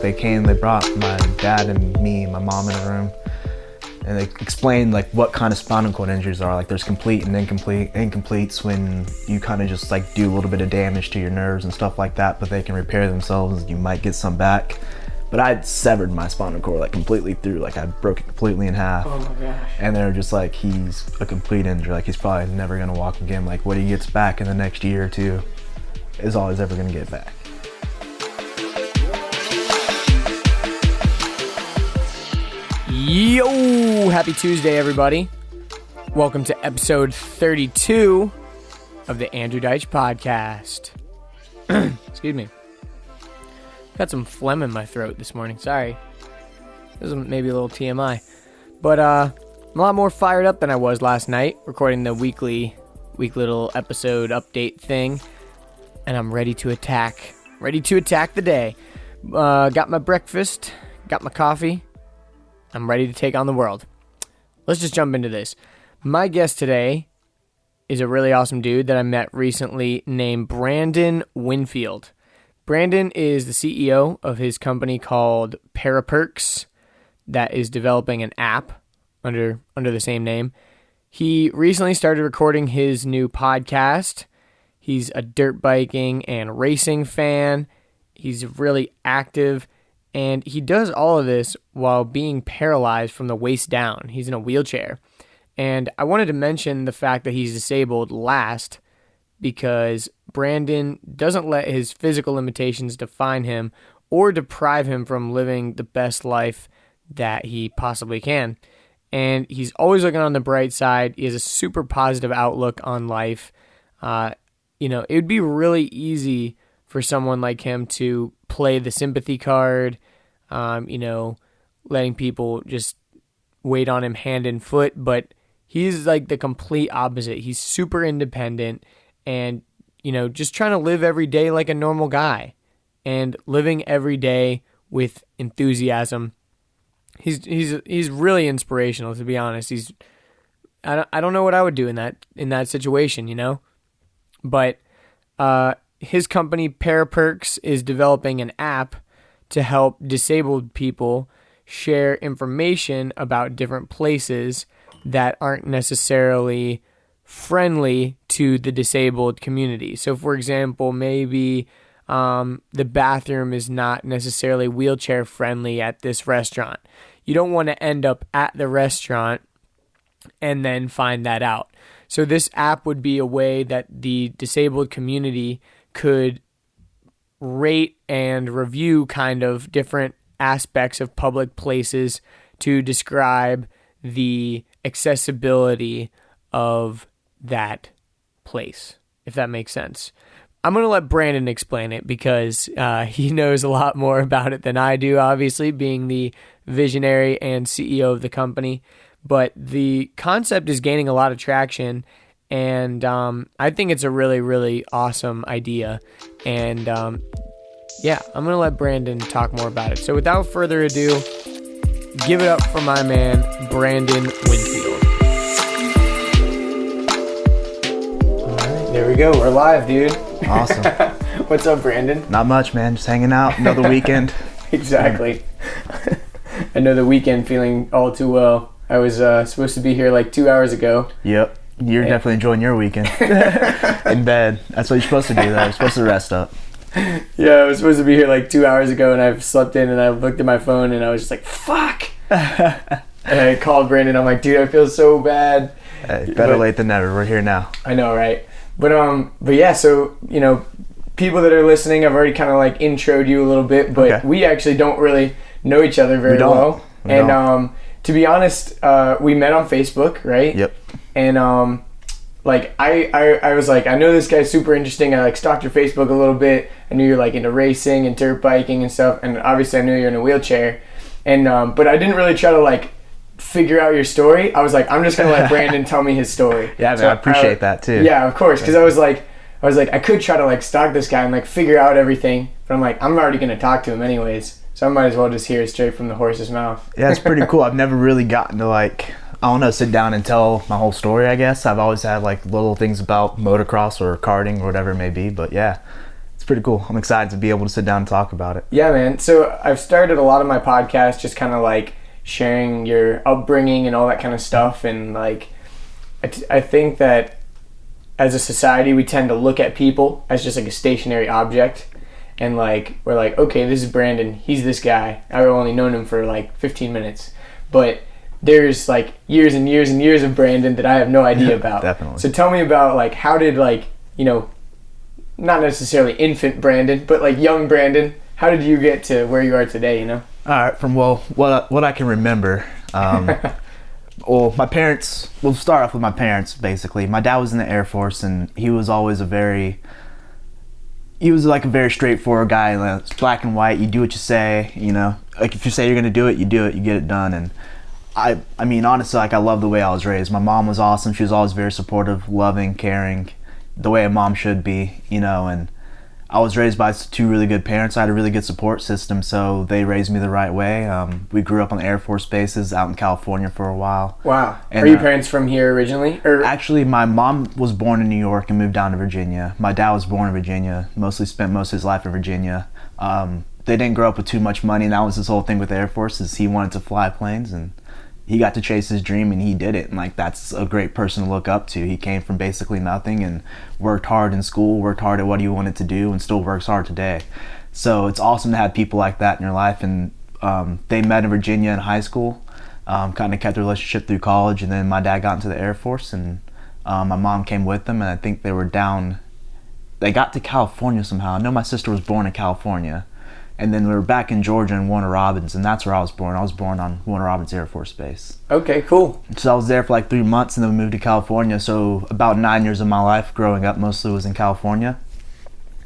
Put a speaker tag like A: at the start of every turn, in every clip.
A: they came, they brought my dad and me, my mom in a room, and they explained like what kind of spinal cord injuries are. Like there's complete and incomplete. Incomplete's when you kind of just like do a little bit of damage to your nerves and stuff like that, but they can repair themselves. You might get some back. But I'd severed my spinal cord like completely through, like I broke it completely in half.
B: Oh my gosh.
A: And they were just like, he's a complete injury. Like he's probably never gonna walk again. Like what he gets back in the next year or two is all he's ever gonna get back.
B: Yo, happy Tuesday, everybody. Welcome to episode 32 of the Andrew Deitch podcast. Excuse me. Got some phlegm in my throat this morning. Sorry. This is maybe a little TMI. But I'm a lot more fired up than I was last night, recording the weekly little episode update thing. And I'm ready to attack. Ready to attack the day. Got my breakfast. Got my coffee. I'm ready to take on the world. Let's just jump into this. My guest today is a really awesome dude that I met recently named Brandon Winfield. Brandon is the CEO of his company called Paraperks that is developing an app under the same name. He recently started recording his new podcast. He's a dirt biking and racing fan. He's really active, and he does all of this while being paralyzed from the waist down. He's in a wheelchair. And I wanted to mention the fact that he's disabled last because Brandon doesn't let his physical limitations define him or deprive him from living the best life that he possibly can. And he's always looking on the bright side. He has a super positive outlook on life. It would be really easy for someone like him to play the sympathy card, letting people just wait on him hand and foot. But he's like the complete opposite. He's super independent and, just trying to live every day like a normal guy and living every day with enthusiasm. He's really inspirational, to be honest. I don't know what I would do in that situation, but his company Paraperks is developing an app to help disabled people share information about different places that aren't necessarily friendly to the disabled community. So, for example, maybe the bathroom is not necessarily wheelchair friendly at this restaurant. You don't want to end up at the restaurant and then find that out. So this app would be a way that the disabled community could rate and review kind of different aspects of public places to describe the accessibility of that place, if that makes sense. I'm going to let Brandon explain it because he knows a lot more about it than I do, obviously, being the visionary and CEO of the company. But the concept is gaining a lot of traction, and I think it's a really, really awesome idea. And I'm going to let Brandon talk more about it. So without further ado, give it up for my man, Brandon Winfield. All right, there we go. We're live, dude.
A: Awesome.
B: What's up, Brandon?
A: Not much, man. Just hanging out. Another weekend.
B: Exactly. Another weekend feeling all too well. I was supposed to be here like 2 hours ago.
A: Yep. You're definitely enjoying your weekend. In bed. That's what you're supposed to do, though. You're supposed to rest up.
B: Yeah, I was supposed to be here like 2 hours ago, and I've slept in, and I looked at my phone, and I was just like, fuck! And I called Brandon. I'm like, dude, I feel so bad.
A: Better late than never. We're here now.
B: I know, right? But yeah, so, people that are listening, I've already kind of like introed you a little bit, but we actually don't really know each other very well. To be honest, we met on Facebook, right?
A: Yep.
B: And I was like, I know this guy's super interesting. I like stalked your Facebook a little bit. I knew you're like into racing and dirt biking and stuff, and obviously I knew you're in a wheelchair. And but I didn't really try to like figure out your story. I was like, I'm just gonna let Brandon tell me his story.
A: Yeah, man, I appreciate that too.
B: Yeah, of course, because I was like, I could try to like stalk this guy and like figure out everything, but I'm like, I'm already gonna talk to him anyways. So I might as well just hear it straight from the horse's mouth.
A: Yeah, it's pretty cool. I've never really gotten to sit down and tell my whole story, I guess. I've always had like little things about motocross or karting or whatever it may be. But yeah, it's pretty cool. I'm excited to be able to sit down and talk about it.
B: Yeah, man. So I've started a lot of my podcasts just kind of like sharing your upbringing and all that kind of stuff. And like, I think that as a society, we tend to look at people as just like a stationary object. And like, we're like, okay, this is Brandon. He's this guy. I've only known him for like 15 minutes. But there's like years and years and years of Brandon that I have no idea about.
A: Definitely.
B: So tell me about like, how did like, you know, not necessarily infant Brandon, but like young Brandon, how did you get to where you are today, you know?
A: All right, from what I can remember, well, my parents, we'll start off with my parents, basically. My dad was in the Air Force, and he was always he was like a very straightforward guy. Like, it's black and white, you do what you say, you know? Like, if you say you're gonna do it, you get it done. And I mean, honestly, like, I love the way I was raised. My mom was awesome. She was always very supportive, loving, caring, the way a mom should be, you know. And I was raised by two really good parents. I had a really good support system, so they raised me the right way. We grew up on Air Force bases out in California for a while.
B: Wow.
A: And,
B: are your parents from here originally? Or
A: actually, my mom was born in New York and moved down to Virginia. My dad was born in Virginia, spent most of his life in Virginia. They didn't grow up with too much money, and that was his whole thing with the Air Force, is he wanted to fly planes, and he got to chase his dream, and he did it. And like, that's a great person to look up to. He came from basically nothing and worked hard in school, worked hard at what he wanted to do, and still works hard today. So it's awesome to have people like that in your life. And they met in Virginia in high school, kind of kept the relationship through college, and then my dad got into the Air Force, and my mom came with them, and I think they got to California somehow. I know my sister was born in California, and then we were back in Georgia in Warner Robins, and that's where I was born. I was born on Warner Robins Air Force Base.
B: Okay, cool.
A: So I was there for like 3 months, and then we moved to California. So about 9 years of my life growing up mostly was in California.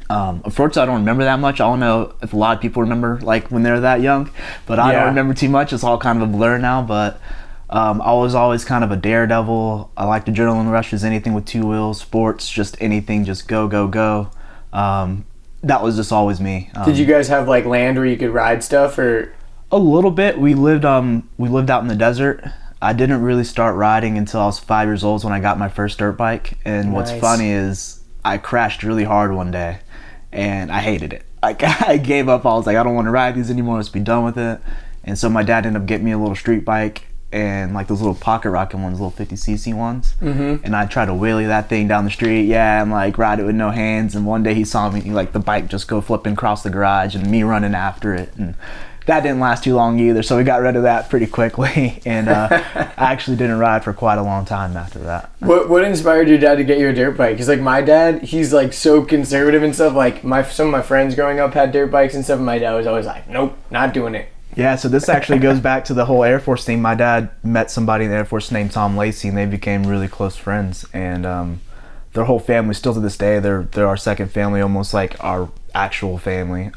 A: Unfortunately, I don't remember that much. I don't know if a lot of people remember like when they were that young, but I don't remember too much. It's all kind of a blur now, but I was always kind of a daredevil. I liked adrenaline rushes, anything with two wheels, sports, just anything, just go, go, go. That was just always me.
B: Did you guys have like land where you could ride stuff, or?
A: A little bit. We lived out in the desert. I didn't really start riding until I was 5 years old when I got my first dirt bike. And what's funny is I crashed really hard one day, and I hated it. Like, I gave up. I was like, I don't want to ride these anymore. Let's be done with it. And so my dad ended up getting me a little street bike, and like those little pocket rocket ones, little 50cc ones. Mm-hmm. And I tried to wheelie that thing down the street, and like ride it with no hands. And one day he saw me, like the bike just go flipping across the garage, and me running after it. And that didn't last too long either, so we got rid of that pretty quickly. And I actually didn't ride for quite a long time after that.
B: What inspired your dad to get you a dirt bike? Because like my dad, he's like so conservative and stuff. Like some of my friends growing up had dirt bikes and stuff, and my dad was always like, nope, not doing it.
A: Yeah, so this actually goes back to the whole Air Force thing. My dad met somebody in the Air Force named Tom Lacey, and they became really close friends. And their whole family, still to this day, they're our second family, almost like our actual family.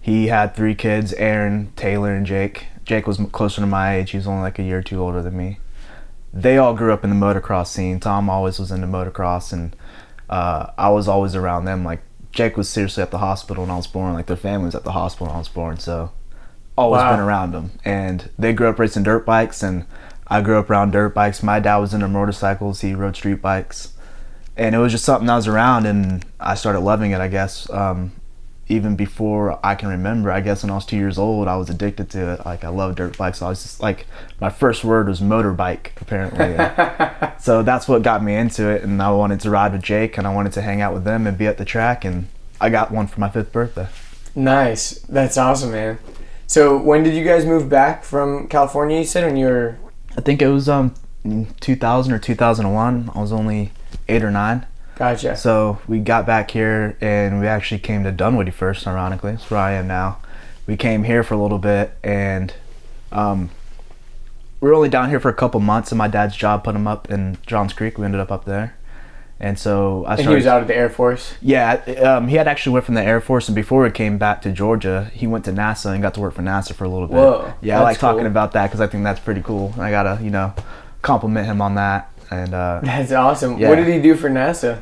A: He had 3 kids, Aaron, Taylor, and Jake. Jake was closer to my age. He was only like a year or two older than me. They all grew up in the motocross scene. Tom always was into motocross, and I was always around them. Like, Jake was seriously at the hospital when I was born. Like, their family was at the hospital when I was born, so always been around them. And they grew up racing dirt bikes, and I grew up around dirt bikes. My dad was into motorcycles. He rode street bikes, and it was just something I was around, and I started loving it, I guess. Even before I can remember, I guess when I was 2 years old, I was addicted to it. Like, I love dirt bikes. I was just like, my first word was motorbike, apparently. So that's what got me into it, and I wanted to ride with Jake, and I wanted to hang out with them and be at the track, and I got one for my 5th birthday. Nice.
B: That's awesome, man. So when did you guys move back from California, you said, when you were?
A: I think it was 2000 or 2001. I was only 8 or 9.
B: Gotcha.
A: So we got back here, and we actually came to Dunwoody first, ironically. That's where I am now. We came here for a little bit, and we were only down here for a couple months, and my dad's job put him up in Johns Creek. We ended up there. And so I started.
B: And he was out of the Air Force?
A: Yeah, he had actually went from the Air Force, and before he came back to Georgia, he went to NASA and got to work for NASA for a little bit.
B: Whoa.
A: Yeah, I like talking about that because I think that's pretty cool. I gotta, compliment him on that. And
B: that's awesome.
A: Yeah.
B: What did he do for NASA?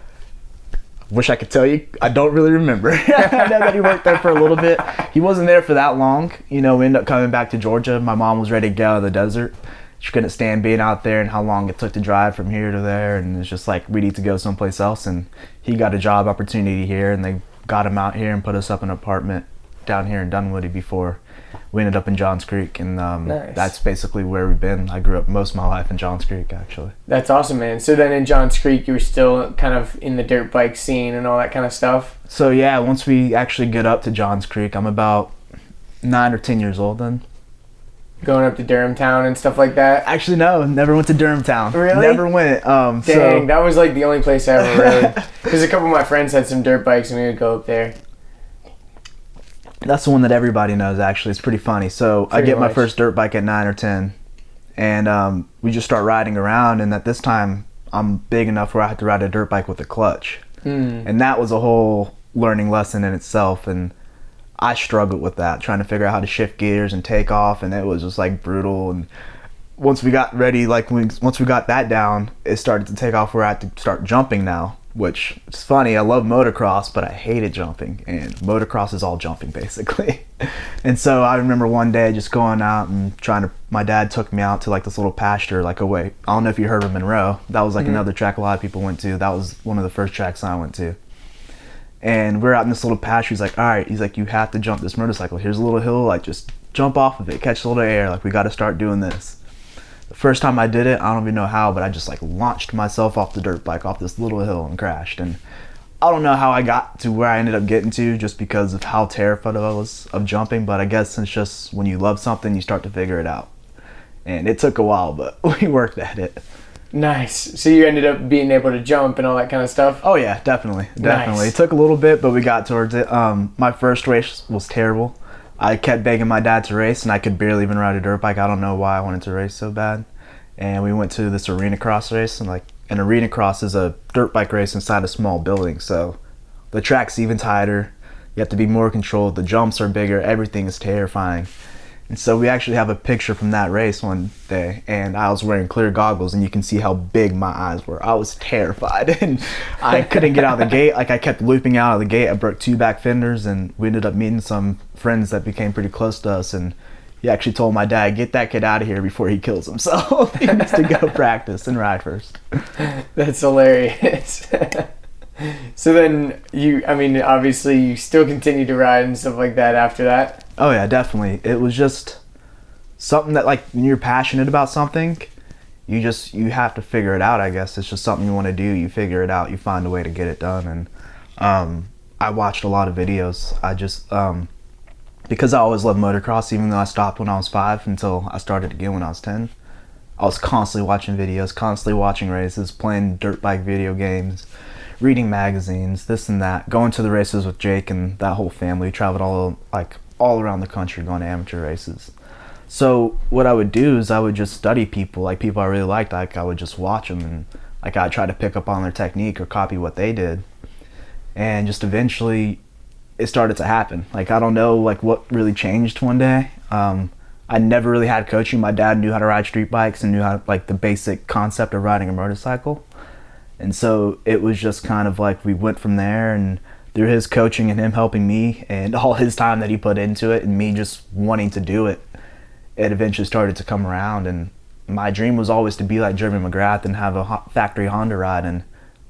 A: Wish I could tell you. I don't really remember. I know that he worked there for a little bit. He wasn't there for that long. We ended up coming back to Georgia. My mom was ready to get out of the desert. She couldn't stand being out there and how long it took to drive from here to there. And it's just like, we need to go someplace else. And he got a job opportunity here, and they got him out here and put us up in an apartment down here in Dunwoody before we ended up in Johns Creek, and
B: Nice.
A: that's basically where we've been. I grew up most of my life in Johns Creek, actually.
B: That's awesome, man. So then in Johns Creek, you were still kind of in the dirt bike scene and all that kind of stuff?
A: So yeah, once we actually get up to Johns Creek, I'm about 9 or 10 years old then.
B: Going up to Durham Town and stuff like that?
A: Actually, no, never went to Durham Town.
B: Really?
A: Never went.
B: Dang, that was like the only place I ever rode. Because a couple of my friends had some dirt bikes and we would go up there.
A: That's the one that everybody knows, actually. It's pretty funny. So I get my first dirt bike at 9 or 10, and we just start riding around, and at this time, I'm big enough where I had to ride a dirt bike with a clutch. And that was a whole learning lesson in itself, and I struggled with that, trying to figure out how to shift gears and take off, and it was just like brutal. And once we got ready, once we got that down, it started to take off where I had to start jumping now, which is funny. I love motocross, but I hated jumping, and motocross is all jumping basically. And so I remember one day just going out and my dad took me out to like this little pasture, like away. I don't know if you heard of Monroe. That was like another track a lot of people went to. That was one of the first tracks I went to. And we're out in this little pasture. He's like, all right, he's like, you have to jump this motorcycle. Here's a little hill, like just jump off of it, catch a little air. Like we got to start doing this. The first time I did it, I don't even know how, but I just like launched myself off the dirt bike off this little hill and crashed. And I don't know how I got to where I ended up getting to just because of how terrified I was of jumping. But I guess it's just when you love something, you start to figure it out. And it took a while, but we worked at it.
B: Nice. So you ended up being able to jump and all that kind of stuff?
A: Oh yeah, definitely.
B: Nice.
A: It took a little bit, but we got towards it. My first race was terrible. I kept begging my dad to race, and I could barely even ride a dirt bike. I don't know why I wanted to race so bad. And we went to this arena cross race, and like an arena cross is a dirt bike race inside a small building. So the track's even tighter. You have to be more controlled. The jumps are bigger. Everything is terrifying. And so we actually have a picture from that race one day, and I was wearing clear goggles, and you can see how big my eyes were. I was terrified, and I couldn't get out of the gate. Like I kept looping out of the gate. I broke 2 back fenders, and we ended up meeting some friends that became pretty close to us, and he actually told my dad, get that kid out of here before he kills himself. He needs to go practice and ride first.
B: That's hilarious. So then obviously you still continue to ride and stuff like that after that?
A: Oh yeah, definitely. It was just something that, like, when you're passionate about something, you have to figure it out, I guess. It's just something you want to do. You figure it out. You find a way to get it done. And I watched a lot of videos. I just, because I always loved motocross, even though I stopped when I was 5 until I started again when I was 10. I was constantly watching videos, constantly watching races, playing dirt bike video games, reading magazines, this and that, going to the races with Jake and that whole family. We traveled all around the country going to amateur races. So what I would do is I would just study people, like people I really liked. Like I would just watch them, and like I'd try to pick up on their technique or copy what they did. And just eventually it started to happen. Like I don't know like what really changed one day. I never really had coaching. My dad knew how to ride street bikes and knew how to, like, the basic concept of riding a motorcycle. And so it was just kind of like we went from there, and through his coaching and him helping me and all his time that he put into it and me just wanting to do it, it eventually started to come around. And my dream was always to be like Jeremy McGrath and have a factory Honda ride. And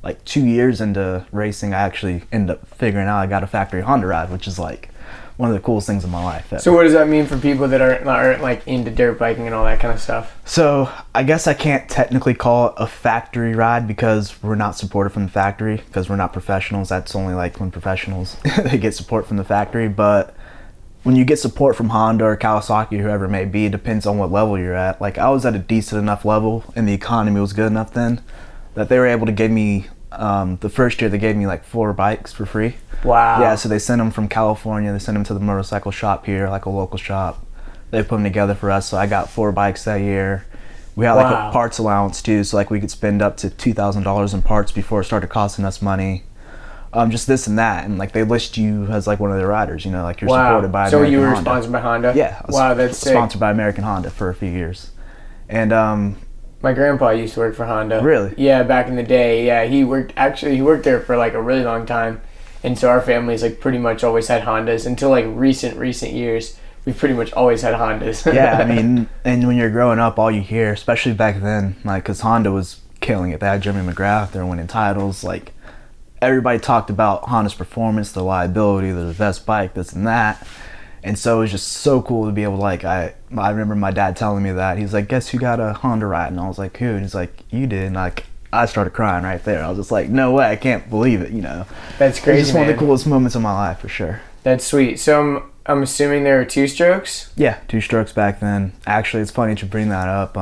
A: like 2 years into racing, I actually ended up figuring out I got a factory Honda ride, which is like one of the coolest things in my life ever.
B: So what does that mean for people that aren't like into dirt biking and all that kind of stuff?
A: So I guess I can't technically call it a factory ride because we're not supported from the factory, because we're not professionals. That's only like when professionals they get support from the factory. But when you get support from Honda or Kawasaki, whoever it may be, it depends on what level you're at. Like I was at a decent enough level and the economy was good enough then that they were able to give me, the first year they gave me like 4 bikes for free.
B: Wow.
A: Yeah, so they sent them from California. They sent them to the motorcycle shop here, like a local shop. They put them together for us. So I got 4 bikes that year. We had like a parts allowance too, so like we could spend up to $2,000 in parts before it started costing us money. Just this and that, and like they list you as like one of their riders. You know, like you're supported by American Honda.
B: So you were sponsored by Honda?
A: Yeah.
B: Wow, that's sick.
A: Sponsored by American Honda for a few years, and
B: my grandpa used to work for Honda.
A: Really?
B: Yeah, back in the day. Yeah, he worked there for like a really long time. And so our family's like pretty much always had Hondas until like recent years. We've pretty much always had Hondas.
A: Yeah, I mean, and when you're growing up, all you hear, especially back then, like, because Honda was killing it. They had Jeremy McGrath. They were winning titles. Like, everybody talked about Honda's performance, the reliability, they're the best bike, this and that. And so it was just so cool to be able to, like, I remember my dad telling me that. He's like, guess who got a Honda ride? And I was like, who? And he's like, you did. And like, I started crying right there. I was just like, no way, I can't believe it, you know.
B: That's crazy,
A: It's just one of the coolest moments of my life, for sure.
B: That's sweet. So I'm assuming there were 2 strokes?
A: Yeah, 2 strokes back then. Actually, it's funny to bring that up.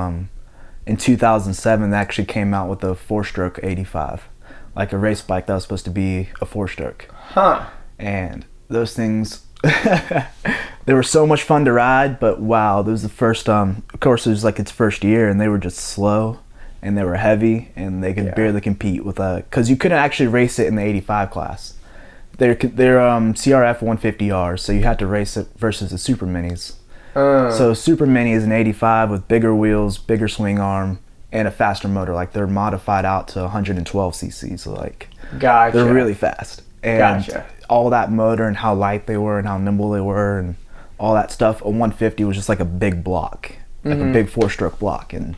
A: In 2007, they actually came out with a 4-stroke 85. Like a race bike that was supposed to be a 4-stroke.
B: Huh.
A: And those things, they were so much fun to ride, but wow, this was the first, of course it was like its first year, and they were just slow, and they were heavy, and they could barely compete with because you couldn't actually race it in the 85 class. They're CRF 150Rs, so you had to race it versus the Super Minis. So Super Mini is an 85 with bigger wheels, bigger swing arm, and a faster motor. Like, they're modified out to 112 cc, so like,
B: Gotcha.
A: they're really fast. And
B: Gotcha.
A: all that motor and how light they were and how nimble they were and all that stuff, a 150 was just like a big block, like a big 4-stroke block, and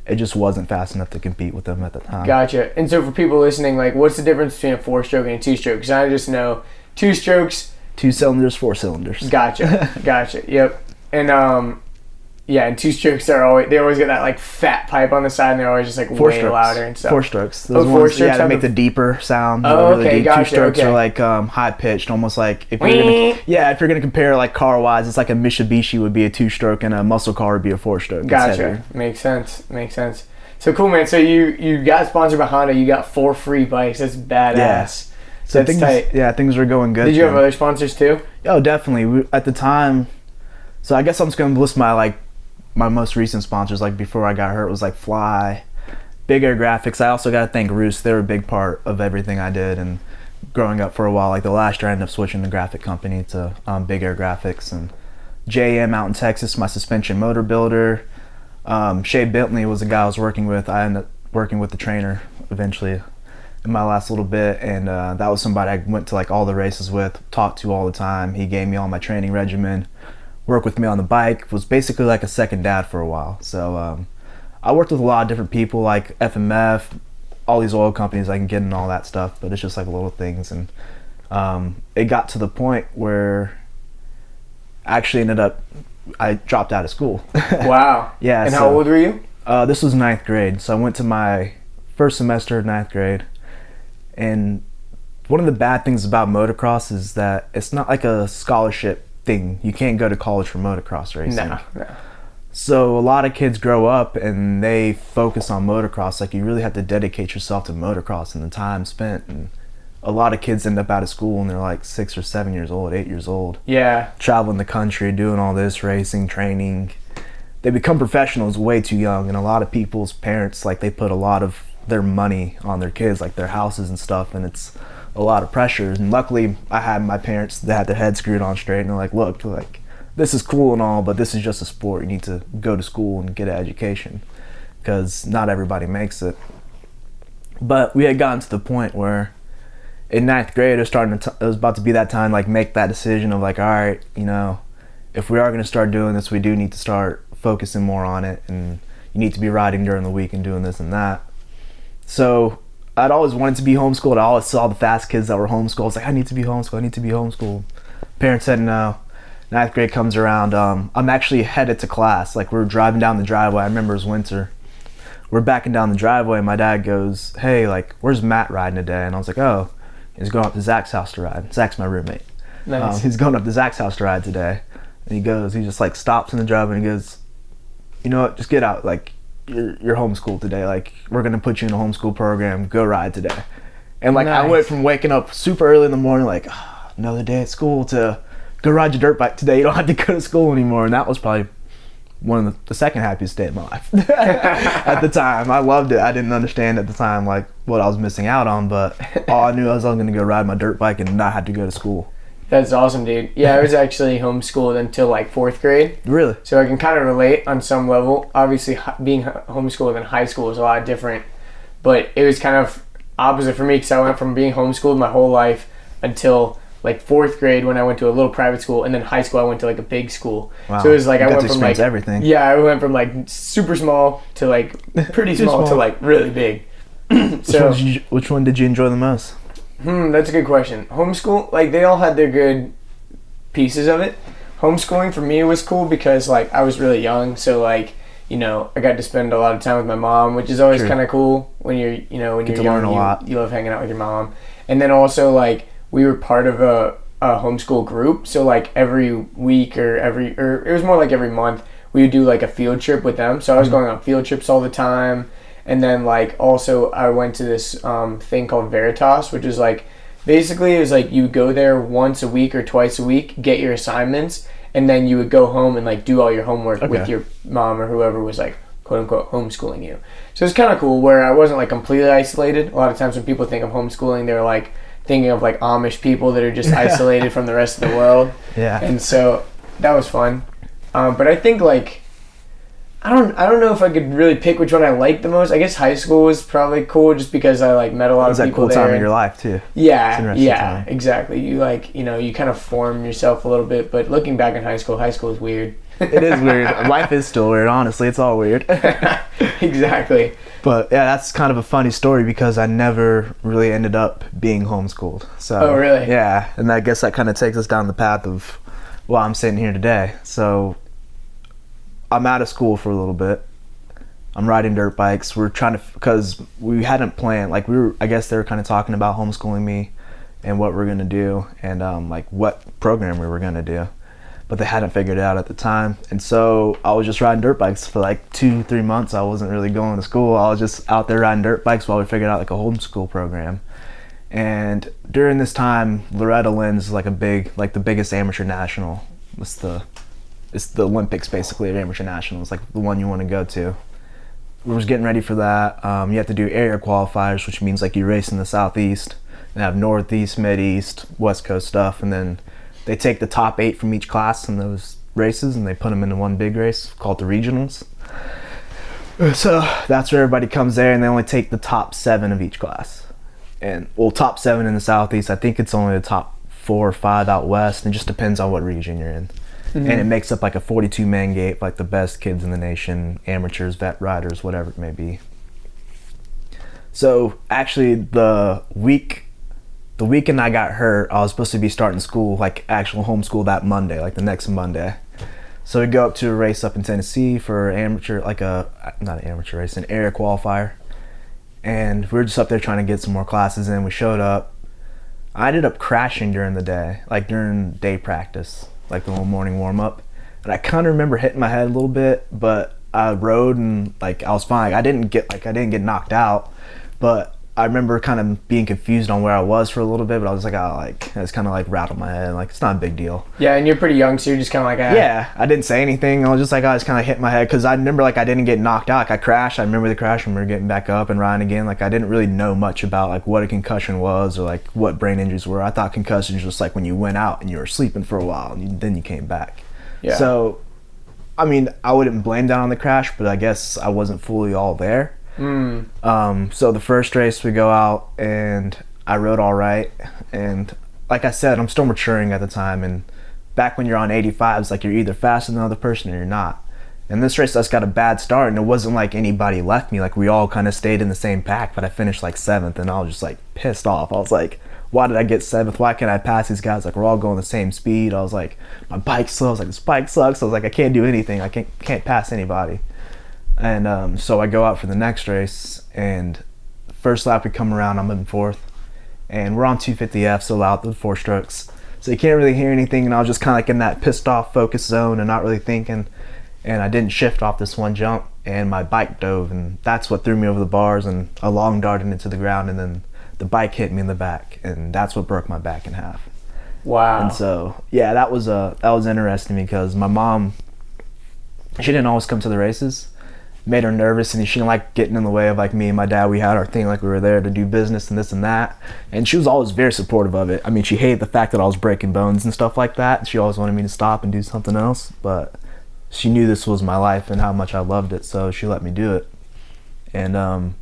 A: it just wasn't fast enough to compete with them at the time.
B: Gotcha. And so for people listening, like, what's the difference between a 4-stroke and a 2-stroke? Because I just know 2 strokes.
A: 2 cylinders, 4 cylinders.
B: Gotcha. Gotcha. Yep. And yeah, and 2 strokes they always get that like fat pipe on the side, and they're always just like
A: 4
B: way
A: strokes.
B: louder and stuff.
A: 4 strokes.
B: Those
A: 4
B: ones,
A: strokes
B: yeah,
A: to make the deeper sound.
B: Oh,
A: really
B: okay,
A: deep.
B: gotcha.
A: 2 strokes
B: okay.
A: are like high pitched, almost like if you're gonna compare like car wise, it's like a Mitsubishi would be a 2-stroke and a muscle car would be a 4-stroke.
B: Gotcha. Makes sense. So cool, man. So you got sponsored by Honda. You got 4 free bikes. That's badass.
A: Yeah. So
B: that's tight.
A: Things were going good.
B: Did you have other sponsors too?
A: Oh, definitely. At the time, so I guess I'm just gonna list my most recent sponsors. Like before I got hurt was like Fly, Big Air Graphics. I also gotta thank Roos. They were a big part of everything I did and growing up for a while. Like the last year I ended up switching the graphic company to Big Air Graphics, and JM out in Texas, my suspension motor builder. Shay Bentley was the guy I was working with. I ended up working with the trainer eventually in my last little bit, and that was somebody I went to like all the races with, talked to all the time. He gave me all my training regimen, worked with me on the bike, was basically like a second dad for a while. So I worked with a lot of different people like FMF, all these oil companies I can get in all that stuff, but it's just like little things. And it got to the point where I actually I dropped out of school.
B: Wow.
A: Yeah.
B: And how old were you?
A: This was 9th grade. So I went to my first semester of 9th grade. And one of the bad things about motocross is that it's not like a scholarship thing. You can't go to college for motocross racing.
B: No.
A: So a lot of kids grow up and they focus on motocross. Like, you really have to dedicate yourself to motocross and the time spent. And a lot of kids end up out of school and they're like 6 or 7 years old, 8 years old.
B: Yeah.
A: Traveling the country, doing all this, racing, training. They become professionals way too young. And a lot of people's parents, like, they put a lot of their money on their kids, like their houses and stuff, and it's a lot of pressure. And luckily I had my parents that had their head screwed on straight, and they're like, look, like, this is cool and all, but this is just a sport. You need to go to school and get an education, because not everybody makes it. But we had gotten to the point where in 9th grade it was about to be that time, like, make that decision of like, all right, you know, if we are going to start doing this, we do need to start focusing more on it, and you need to be riding during the week and doing this and that. So I'd always wanted to be homeschooled. I always saw the fast kids that were homeschooled. I was like, I need to be homeschooled. Parents said no. 9th grade comes around. I'm actually headed to class. Like, we're driving down the driveway. I remember it was winter. We're backing down the driveway, and my dad goes, hey, like, where's Matt riding today? And I was like, oh, he's going up to Zach's house to ride. Zach's my roommate.
B: Nice.
A: He's going up to Zach's house to ride today. And he just like stops in the driveway and he goes, you know what, just get out. Like, you're homeschooled today. Like, we're gonna put you in a homeschool program. Go ride today. And like, nice. I went from waking up super early in the morning, like, oh, another day at school, to go ride your dirt bike today. You don't have to go to school anymore. And that was probably one of the second happiest day of my life. At the time, I loved it. I didn't understand at the time like what I was missing out on, but all I knew I was gonna go ride my dirt bike and not have to go to school.
B: That's awesome, dude. Yeah, I was actually homeschooled until like 4th grade.
A: Really?
B: So I can kind of relate on some level. Obviously, being homeschooled in high school is a lot different, but it was kind of opposite for me, because I went from being homeschooled my whole life until like 4th grade when I went to a little private school, and then high school I went to like a big school.
A: Wow.
B: So it was like
A: you
B: I
A: got
B: went
A: to
B: from like
A: everything.
B: Yeah, I went from like super small to like pretty small to like really big.
A: Which one did you enjoy the most?
B: That's a good question. Homeschool, like they all had their good pieces of it. Homeschooling for me was cool because like I was really young, so like I got to spend a lot of time with my mom, which is always kind of cool when you're when
A: Get
B: you're
A: to learn
B: young.
A: a lot.
B: You love hanging out with your mom, and then also like we were part of a homeschool group, so like every week or it was more like every month we would do like a field trip with them. So I was going on field trips all the time, and then like also I went to this thing called Veritas, which is like basically it was like you go there once a week or twice a week, get your assignments, and then you would go home and like do all your homework with your mom or whoever was like quote unquote homeschooling you. So it's kind of cool where I wasn't like completely isolated. A lot of times when people think of homeschooling, they're like thinking of like Amish people that are just isolated from the rest of the world.
A: Yeah.
B: And so that was fun. But I think like I don't know if I could really pick which one I liked the most. I guess high school was probably cool just because I like met a lot of people
A: cool
B: there.
A: time in your life too.
B: Yeah,
A: time.
B: exactly. You like you kind of form yourself a little bit. But looking back in high school is weird.
A: It is weird. Life is still weird. Honestly, it's all weird.
B: Exactly.
A: But yeah, that's kind of a funny story because I never really ended up being homeschooled. So,
B: oh, really?
A: Yeah, and I guess that kind of takes us down the path of why I'm sitting here today. So I'm out of school for a little bit. I'm riding dirt bikes. We're trying to, because we hadn't planned, like I guess they were kind of talking about homeschooling me and what we're going to do and like what program we were going to do. But they hadn't figured it out at the time. And so I was just riding dirt bikes for like 2-3 months. I wasn't really going to school. I was just out there riding dirt bikes while we figured out like a homeschool program. And during this time, Loretta Lynn's like the biggest amateur national. It's the Olympics basically of amateur nationals, like the one you want to go to. We was getting ready for that. You have to do area qualifiers, which means like you race in the southeast and have northeast, mid-east, west coast stuff, and then they take the top 8 from each class in those races and they put them into one big race called the regionals. So that's where everybody comes there, and they only take the top 7 of each class. And top 7 in the southeast. I think it's only the top 4 or 5 out west. It just depends on what region you're in. Mm-hmm. And it makes up like a 42-man gate, like the best kids in the nation, amateurs, vet riders, whatever it may be. So actually the weekend I got hurt, I was supposed to be starting school, like actual homeschool that Monday, like the next Monday. So we go up to a race up in Tennessee for amateur, like not an amateur race, an area qualifier. And we were just up there trying to get some more classes in. We showed up. I ended up crashing during the day, like during day practice, like the little morning warm up. And I kind of remember hitting my head a little bit, but I rode and like I was fine. I didn't get knocked out, but I remember kind of being confused on where I was for a little bit, but I was like, it's kind of like rattled my head. Like, it's not a big deal.
B: Yeah, and you're pretty young, so you're just kind of like,
A: Yeah, I didn't say anything. I was just like, I just kind of hit my head because I remember like I didn't get knocked out. Like I crashed. I remember the crash. I remember getting back up and riding again. Like I didn't really know much about like what a concussion was or like what brain injuries were. I thought concussions was like when you went out and you were sleeping for a while and then you came back.
B: Yeah.
A: So, I mean, I wouldn't blame that on the crash, but I guess I wasn't fully all there. So the first race we go out and I rode all right, and like I said, I'm still maturing at the time, and back when you're on 85s, like you're either faster than the other person or you're not. And this race I just got a bad start, and it wasn't like anybody left me, like we all kind of stayed in the same pack, but I finished like 7th, and I was just like pissed off. I was like, why did I get 7th? Why can't I pass these guys? Like we're all going the same speed. I was like, my bike's slow. I was like, this bike sucks. I was like, I can't do anything. I can't pass anybody. And so I go out for the next race, and first lap we come around, I'm in 4th, and we're on 250F, so loud with 4 strokes, so you can't really hear anything, and I was just kind of like in that pissed off focus zone and not really thinking, and I didn't shift off this one jump, and my bike dove, and that's what threw me over the bars, and I long darted into the ground, and then the bike hit me in the back, and that's what broke my back in half.
B: Wow.
A: And so yeah, that was interesting because my mom, she didn't always come to the races. Made her nervous, and she didn't like getting in the way of like me and my dad. We had our thing, like we were there to do business and this and that, and she was always very supportive of it. I mean, she hated the fact that I was breaking bones and stuff like that, and she always wanted me to stop and do something else, but she knew this was my life and how much I loved it, so she let me do it. And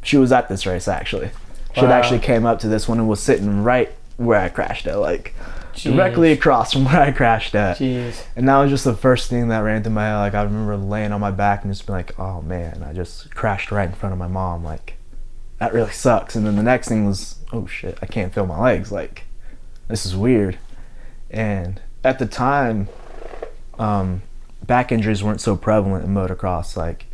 A: she was at this race actually. She had actually came up to this one and was sitting right where I crashed at, like directly across from where I crashed at.
B: Jeez.
A: And that was just the first thing that ran through my head. Like I remember laying on my back and just being like, oh man, I just crashed right in front of my mom. Like that really sucks. And then the next thing was, oh shit, I can't feel my legs. Like, this is weird. And at the time, back injuries weren't so prevalent in motocross. Like,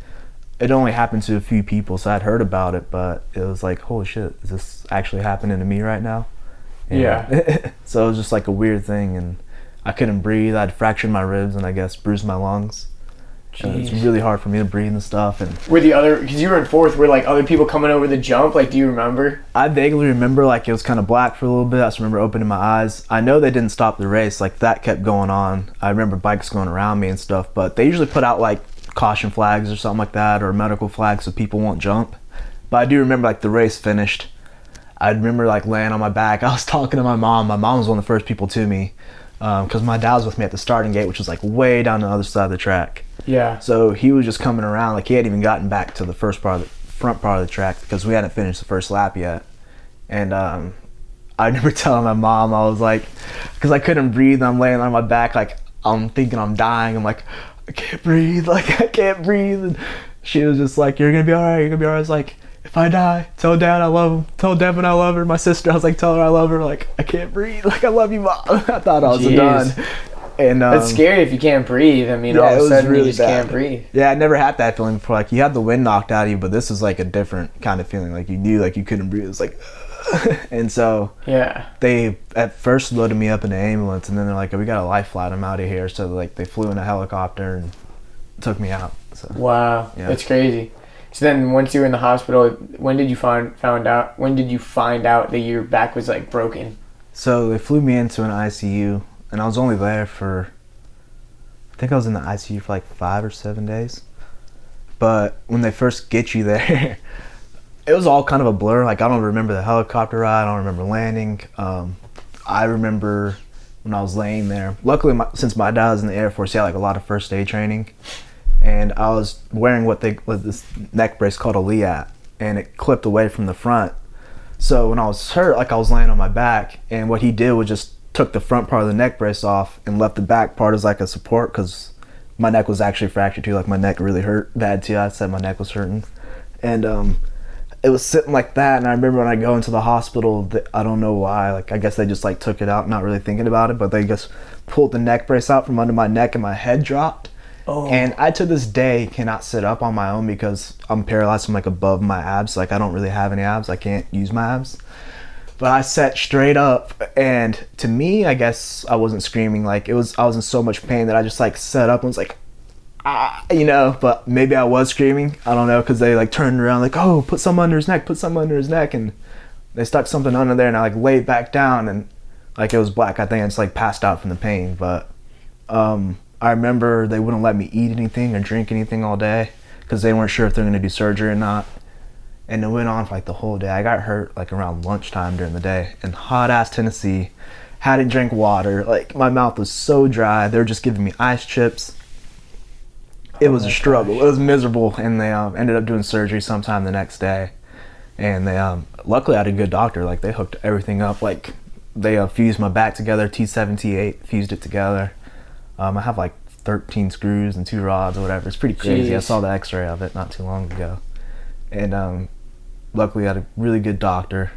A: it only happened to a few people, so I'd heard about it, but it was like, holy shit, is this actually happening to me right now? And
B: Yeah.
A: so it was just like a weird thing, and I couldn't breathe. I'd fractured my ribs and I guess bruised my lungs. And it was really hard for me to breathe and stuff. And
B: Were the other, because you were in fourth, were like other people coming over the jump? Like, do you remember?
A: I vaguely remember, like, it was kind of black for a little bit. I just remember opening my eyes. I know they didn't stop the race. Like, that kept going on. I remember bikes going around me and stuff, but they usually put out like caution flags or something like that, or medical flags so people won't jump. But I do remember, like, the race finished. I remember, like, laying on my back. I was talking to my mom. My mom was one of the first people to me, because my dad was with me at the starting gate, which was like way down the other side of the track.
B: Yeah.
A: So he was just coming around, like, he hadn't even gotten back to the front part of the track because we hadn't finished the first lap yet. And I remember telling my mom, I was like, because I couldn't breathe, I'm laying on my back, like, I'm thinking I'm dying. I'm like, I can't breathe, like, I can't breathe. And she was just like, you're gonna be all right, you're gonna be all right. I was like, if I die, tell Dad I love him. Tell Devin I love her. My sister, I was like, tell her I love her. Like, I can't breathe. Like, I love you, Mom. I thought I was done. And
B: that's scary if you can't breathe. I mean, all of a sudden really you just can't breathe.
A: Yeah, I never had that feeling before. Like, you had the wind knocked out of you, but this is like a different kind of feeling. Like, you knew, like, you couldn't breathe. It's like, and so
B: yeah,
A: they at first loaded me up in the ambulance, and then they're like, oh, we got a life flight. I'm out of here. So like, they flew in a helicopter and took me out. So
B: wow, yeah. That's crazy. So then, once you were in the hospital, when did you find out? When did you find out that your back was like broken?
A: So they flew me into an ICU, and I was only there for, I think I was in the ICU for like 5 or 7 days. But when they first get you there, it was all kind of a blur. Like, I don't remember the helicopter ride. I don't remember landing. I remember when I was laying there. Luckily, since my dad was in the Air Force, he had like a lot of first aid training. And I was wearing what this neck brace called a Liat, and it clipped away from the front. So when I was hurt, like, I was laying on my back, and what he did was just took the front part of the neck brace off and left the back part as like a support, because my neck was actually fractured too. Like, my neck really hurt bad too. I said my neck was hurting, and it was sitting like that. And I remember when I go into the hospital, I don't know why, like, I guess they just like took it out, not really thinking about it, but they just pulled the neck brace out from under my neck, and my head dropped. Oh. And I, to this day, cannot sit up on my own because I'm paralyzed from like above my abs. Like, I don't really have any abs. I can't use my abs. But I sat straight up, and to me, I guess I wasn't screaming. Like, I was in so much pain that I just like sat up and was like, ah, you know. But maybe I was screaming. I don't know, because they like turned around like, oh, put something under his neck, put something under his neck, and they stuck something under there, and I like laid back down, and like, it was black. I think I just like passed out from the pain. But I remember they wouldn't let me eat anything or drink anything all day because they weren't sure if they're going to do surgery or not. And it went on for like the whole day. I got hurt like around lunchtime during the day in hot ass Tennessee. Hadn't drank water. Like, my mouth was so dry. They were just giving me ice chips. It was a struggle. It was miserable. And they ended up doing surgery sometime the next day. And they luckily I had a good doctor. Like, they hooked everything up. Like, they fused my back together, T7, T8, fused it together. I have like 13 screws and 2 rods or whatever. It's pretty crazy. Jeez. I saw the x-ray of it not too long ago. And luckily I had a really good doctor.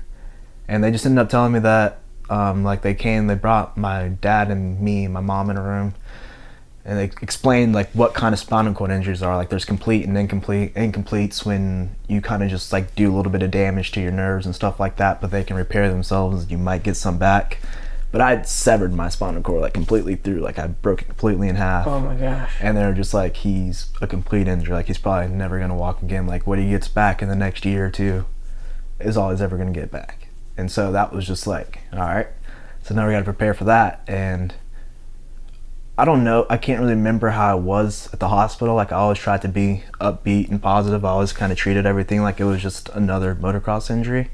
A: And they just ended up telling me that like, they brought my dad and me, my mom in a room. And they explained like what kind of spinal cord injuries are. Like, there's complete and incomplete. Incomplete's when you kind of just like do a little bit of damage to your nerves and stuff like that, but they can repair themselves. You might get some back. But I'd severed my spinal cord like completely through. Like, I broke it completely in half.
B: Oh my gosh.
A: And they're just like, he's a complete injury. Like, he's probably never going to walk again. Like, what he gets back in the next year or two is all he's ever going to get back. And so that was just like, all right. So now we got to prepare for that. And I don't know. I can't really remember how I was at the hospital. Like, I always tried to be upbeat and positive. I always kind of treated everything like it was just another motocross injury.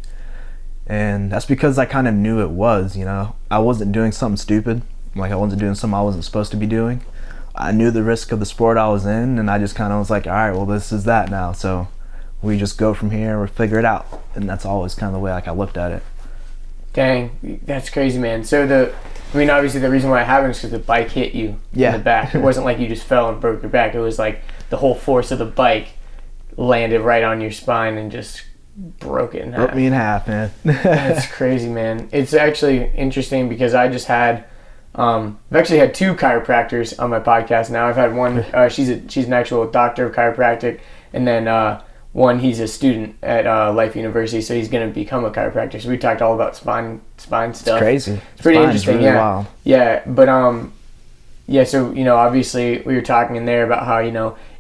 A: And that's because I kind of knew it was, you know. I wasn't doing something stupid. Like, I wasn't doing something I wasn't supposed to be doing. I knew the risk of the sport I was in, and I just kind of was like, all right, well, this is that now. So we just go from here and we figure it out. And that's always kind of the way like I looked at it.
B: Dang, that's crazy, man. So obviously the reason why it happened is because the bike hit you in the back. It wasn't like you just fell and broke your back. It was like the whole force of the bike landed right on your spine and just broke it in half.
A: Broke me in half, man.
B: That's crazy, man. It's actually interesting because I just had, I've actually had two chiropractors on my podcast now. I've had one, she's an actual doctor of chiropractic, and then one, he's a student at Life University, so he's going to become a chiropractor. So we talked all about spine stuff.
A: It's crazy.
B: It's pretty interesting,
A: really wild.
B: Yeah, but yeah, so, obviously we were talking in there about how,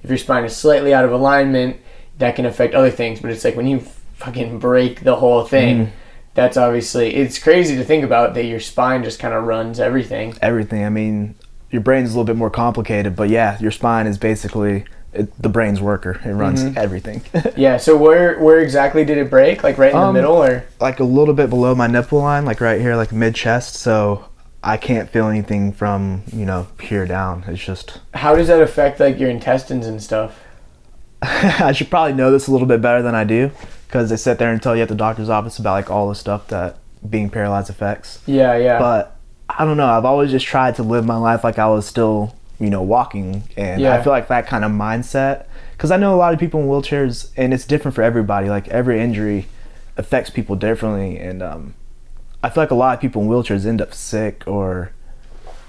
B: if your spine is slightly out of alignment, that can affect other things, but it's like when you fucking break the whole thing, that's obviously, it's crazy to think about that your spine just kind of runs everything.
A: Everything. I mean, your brain's a little bit more complicated, but yeah, your spine is basically the brain's worker. It runs everything.
B: Yeah, so where exactly did it break? Like right in the middle, or?
A: Like a little bit below my nipple line, like right here, like mid-chest, so I can't feel anything from, here down. It's just...
B: How does that affect like your intestines and stuff?
A: I should probably know this a little bit better than I do, because they sit there and tell you at the doctor's office about like all the stuff that being paralyzed affects.
B: Yeah.
A: But I don't know. I've always just tried to live my life like I was still, walking, and I feel like that kind of mindset, because I know a lot of people in wheelchairs, and it's different for everybody. Like every injury affects people differently, and I feel like a lot of people in wheelchairs end up sick, or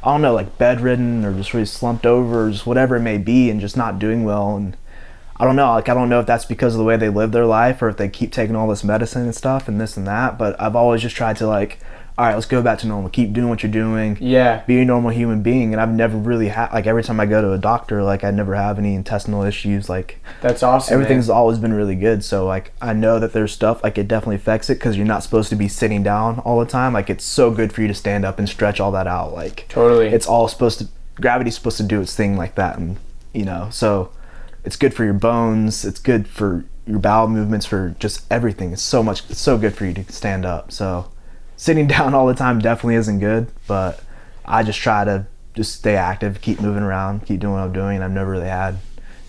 A: I don't know, like bedridden, or just really slumped over, or just whatever it may be, and just not doing well. And I don't know, I don't know if that's because of the way they live their life, or if they keep taking all this medicine and stuff and this and that, but I've always just tried to all right, let's go back to normal, keep doing what you're doing, be a normal human being. And I've never really had, every time I go to a doctor, I never have any intestinal issues.
B: That's awesome.
A: Everything's always been really good. So I know that there's stuff, it definitely affects it, because you're not supposed to be sitting down all the time. It's so good for you to stand up and stretch all that out.
B: Totally.
A: It's all gravity's supposed to do its thing like that. And, so it's good for your bones. It's good for your bowel movements, for just everything. It's so good for you to stand up. So sitting down all the time definitely isn't good, but I just try to just stay active, keep moving around, keep doing what I'm doing, and I've never really had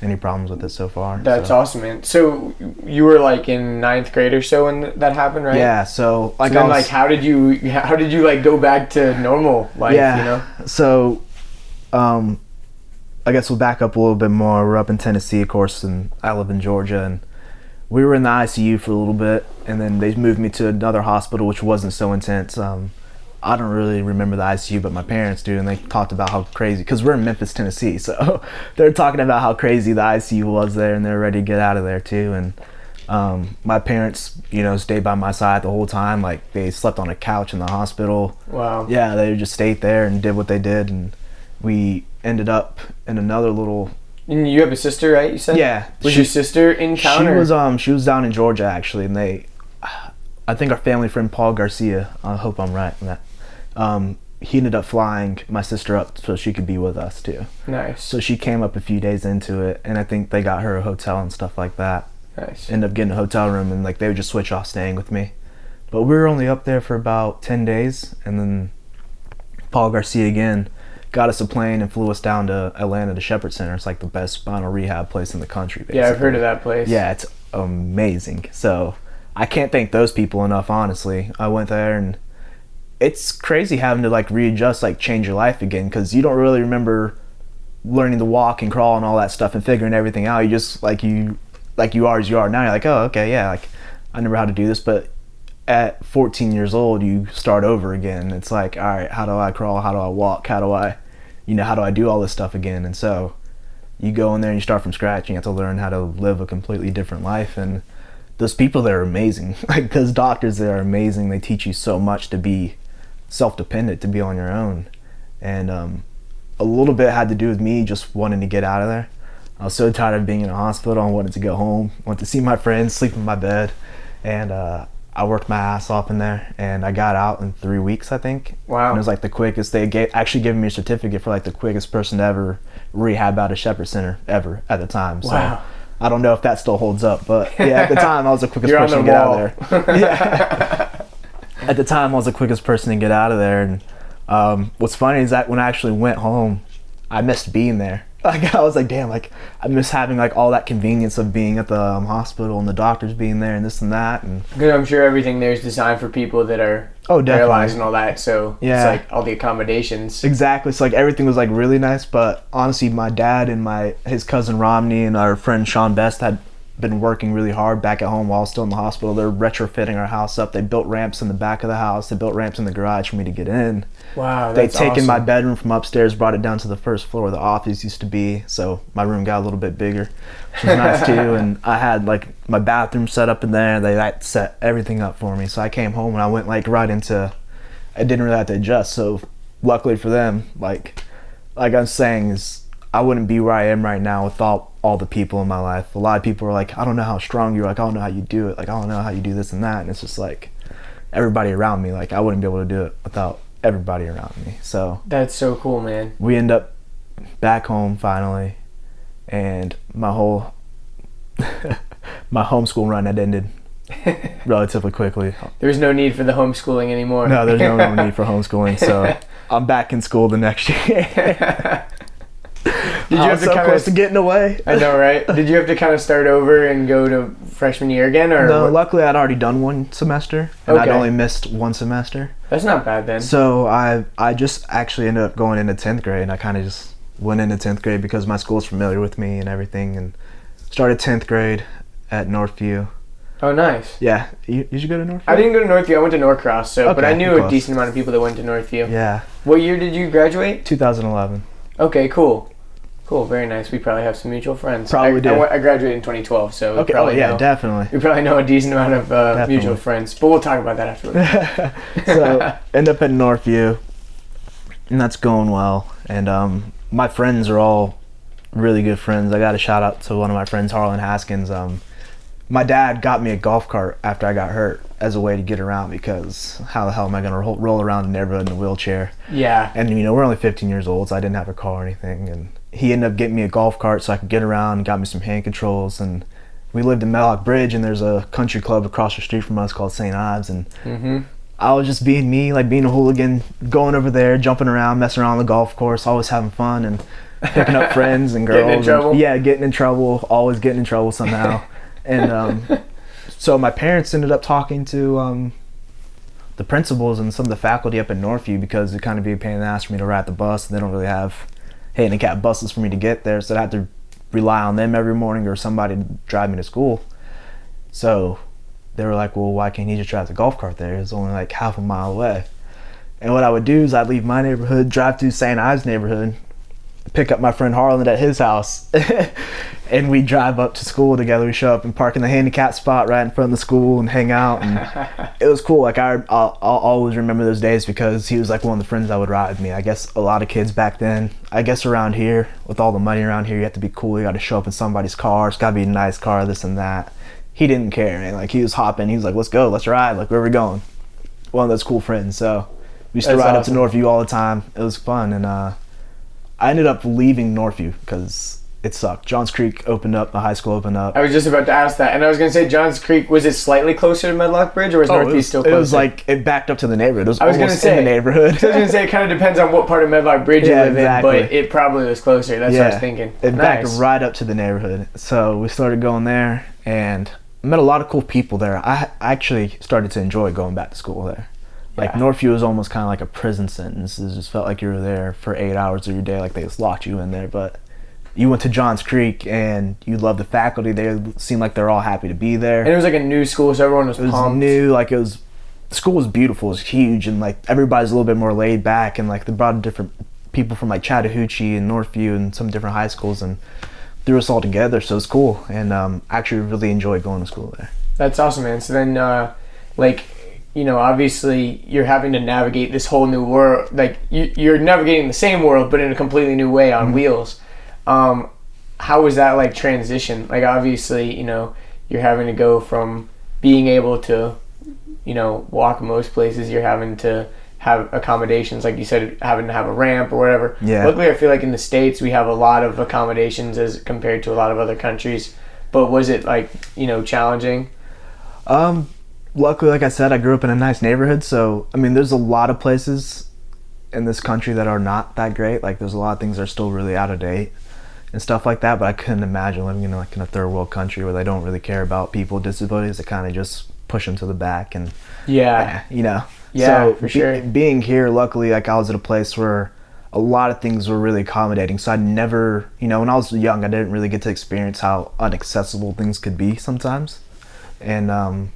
A: any problems with it so far.
B: That's awesome, man. So you were in ninth grade or so when that happened, right?
A: Yeah. So
B: how did you go back to normal life?
A: Yeah. So, I guess we'll back up a little bit more. We're up in Tennessee, of course, and I live in Georgia, and we were in the ICU for a little bit, and then they moved me to another hospital, which wasn't so intense. I don't really remember the ICU, but my parents do, and they talked about how crazy, because we're in Memphis, Tennessee, so they're talking about how crazy the ICU was there, and they're ready to get out of there too. And my parents, stayed by my side the whole time. They slept on a couch in the hospital.
B: Wow.
A: Yeah, they just stayed there and did what they did, and we ended up in another little...
B: And you have a sister, right? You said.
A: Yeah.
B: Was your sister in town?
A: She was down in Georgia actually, and I think our family friend Paul Garcia. I hope I'm right in that. He ended up flying my sister up so she could be with us too.
B: Nice.
A: So she came up a few days into it, and I think they got her a hotel and stuff like that.
B: Nice.
A: Ended up getting a hotel room, and they would just switch off staying with me. But we were only up there for about 10 days, and then Paul Garcia again got us a plane and flew us down to Atlanta to Shepherd Center. It's the best spinal rehab place in the country, basically.
B: Yeah, I've heard of that place.
A: Yeah, it's amazing. So I can't thank those people enough, honestly. I went there, and it's crazy having to readjust, change your life again, because you don't really remember learning to walk and crawl and all that stuff and figuring everything out. You just you are as you are. Now you're oh, okay, yeah, I never how to do this. But at 14 years old, you start over again. It's all right, how do I crawl? How do I walk? How do I do all this stuff again? And so you go in there and you start from scratch, and you have to learn how to live a completely different life. And those people there are amazing. Those doctors there are amazing. They teach you so much to be self-dependent, to be on your own. And a little bit had to do with me just wanting to get out of there. I was so tired of being in a hospital. I wanted to go home, wanted to see my friends, sleep in my bed. And I worked my ass off in there, and I got out in 3 weeks, I think.
B: Wow.
A: And it was the quickest. They actually gave me a certificate for the quickest person to ever rehab out of Shepherd Center ever at the time. So
B: wow.
A: I don't know if that still holds up, but yeah, at the time I was the quickest person to get out of there. Yeah. At the time I was the quickest person to get out of there. And what's funny is that when I actually went home, I missed being there. I was damn, I miss having all that convenience of being at the hospital and the doctors being there and this and that. And
B: because I'm sure everything there is designed for people that are paralyzed and all that. So yeah, it's all the accommodations.
A: Exactly. So everything was really nice. But honestly, my dad and his cousin Romney and our friend Sean Best had been working really hard back at home while I was still in the hospital. They're retrofitting our house up. They built ramps in the back of the house. They built ramps in the garage for me to get in.
B: Wow,
A: They'd
B: that's
A: taken
B: awesome.
A: my bedroom from upstairs, brought it down to the first floor where the office used to be. So my room got a little bit bigger, which was nice too. And I had like my bathroom set up in there. They like set everything up for me. So I came home and I went like right into, I didn't really have to adjust. So luckily for them, like I'm saying, is I wouldn't be where I am right now without all the people in my life. A lot of people are like, I don't know how strong you are. Like, I don't know how you do it. Like, I don't know how you do this and that. And it's just like everybody around me. Like, I wouldn't be able to do it without everybody around me. So
B: That's so cool, man.
A: we end up back home finally, and my whole my homeschool run had ended relatively quickly.
B: There's no need for the homeschooling anymore.
A: No, there's no need for homeschooling. So I'm back in school the next year.
B: Did you have to
A: so
B: kind
A: close to
B: of?
A: getting away?
B: I know, right? Did you have to kind of start over and go to freshman year again, or?
A: No,
B: what?
A: luckily I'd already done one semester, and I'd
B: Okay.
A: only missed one semester.
B: That's not bad then.
A: So I just actually ended up going into 10th grade, and I kind of just went into 10th grade because my school's familiar with me and everything, and started 10th grade at Northview.
B: Oh, nice.
A: Yeah, did you go to Northview?
B: I didn't go to Northview. I went to Norcross, so but
A: Okay,
B: I knew a
A: close.
B: decent amount of people that went to Northview.
A: Yeah,
B: What year did you graduate?
A: 2011.
B: Okay, cool. Cool, very nice. We probably have some mutual friends.
A: Probably do.
B: I graduated in 2012, so
A: Okay, oh yeah, definitely.
B: we probably know a decent amount of
A: Definitely.
B: mutual friends. But we'll talk about that afterwards.
A: So end up at Northview, and that's going well. And my friends are all really good friends. I got a shout out to one of my friends, Harlan Haskins. My dad got me a golf cart after I got hurt as a way to get around, because how the hell am I going to roll around the neighborhood in a wheelchair?
B: Yeah.
A: And you know, we're only 15 years old, so I didn't have a car or anything. And he ended up getting me a golf cart so I could get around, and got me some hand controls. And we lived in Medlock Bridge, and there's a country club across the street from us called St. Ives. And I was just being me, like being a hooligan, going over there, jumping around, messing around on the golf course, always having fun and picking up friends and girls.
B: Getting in trouble?
A: And, yeah, getting in trouble, always getting in trouble somehow. And so my parents ended up talking to the principals and some of the faculty up in Northview, because it kind of be a pain in the ass for me to ride the bus, and they don't really have handicap buses for me to get there, so I had to rely on them every morning or somebody to drive me to school. So they were like, well, why can't he just drive the golf cart there? It's only like half a mile away. And what I would do is I'd leave my neighborhood, drive through St. Ives neighborhood, pick up my friend Harlan at his house, and we drive up to school together. We show up and park in the handicap spot right in front of the school and hang out. And it was cool. Like I'll always remember those days, because he was like one of the friends that would ride with me. I guess a lot of kids back then, I guess around here, with all the money around here, you have to be cool. You got to show up in somebody's car. It's got to be a nice car, this and that. He didn't care, man. Like he was hopping. He was like, let's go, let's ride. Like, where are we going? One of those cool friends. So we used to ride up to Northview all the time. It was fun. And I ended up leaving Northview because it sucked. Johns Creek opened up, the high school opened up.
B: I was just about to ask that, and I was going to say, Johns Creek, was it slightly closer to Medlock Bridge, or was Northview still closer?
A: It was like, it backed up to the neighborhood. It was,
B: I was
A: almost
B: gonna say,
A: in the neighborhood.
B: So I was going to say, it kind of depends on what part of Medlock Bridge you live in, but it probably was closer. That's what I was thinking.
A: It backed
B: Nice.
A: right up to the neighborhood. So we started going there, and I met a lot of cool people there. I actually started to enjoy going back to school there. Like Northview was almost kind of like a prison sentence. It just felt like you were there for 8 hours of your day, like they just locked you in there. But you went to Johns Creek, and you loved the faculty there. It seemed like they're all happy to be there.
B: And it was like a new school, so everyone was
A: It was
B: pumped.
A: new, like it was. The school was beautiful. It was huge, and like everybody's a little bit more laid back, and like they brought different people from like Chattahoochee and Northview and some different high schools, and threw us all together. So it was cool, and actually really enjoyed going to school there.
B: That's awesome, man. So then, like, you know, obviously you're having to navigate this whole new world. Like, you're navigating the same world, but in a completely new way on wheels. How was that, like, transition? Like, obviously, you know, you're having to go from being able to, you know, walk most places. You're having to have accommodations, like you said, having to have a ramp or whatever.
A: Yeah.
B: Luckily, I feel like in the States we have a lot of accommodations as compared to a lot of other countries. But was it, like, you know, challenging?
A: Luckily, like I said, I grew up in a nice neighborhood, so I mean, there's a lot of places in this country that are not that great. Like, there's a lot of things that are still really out of date and stuff like that. But I couldn't imagine living in like in a third world country where they don't really care about people with disabilities. They kind of just push them to the back, and
B: Yeah.
A: you know.
B: Yeah,
A: so
B: for sure.
A: Being here, luckily, like I was at a place where a lot of things were really accommodating. So I never, you know, when I was young, I didn't really get to experience how inaccessible things could be sometimes. And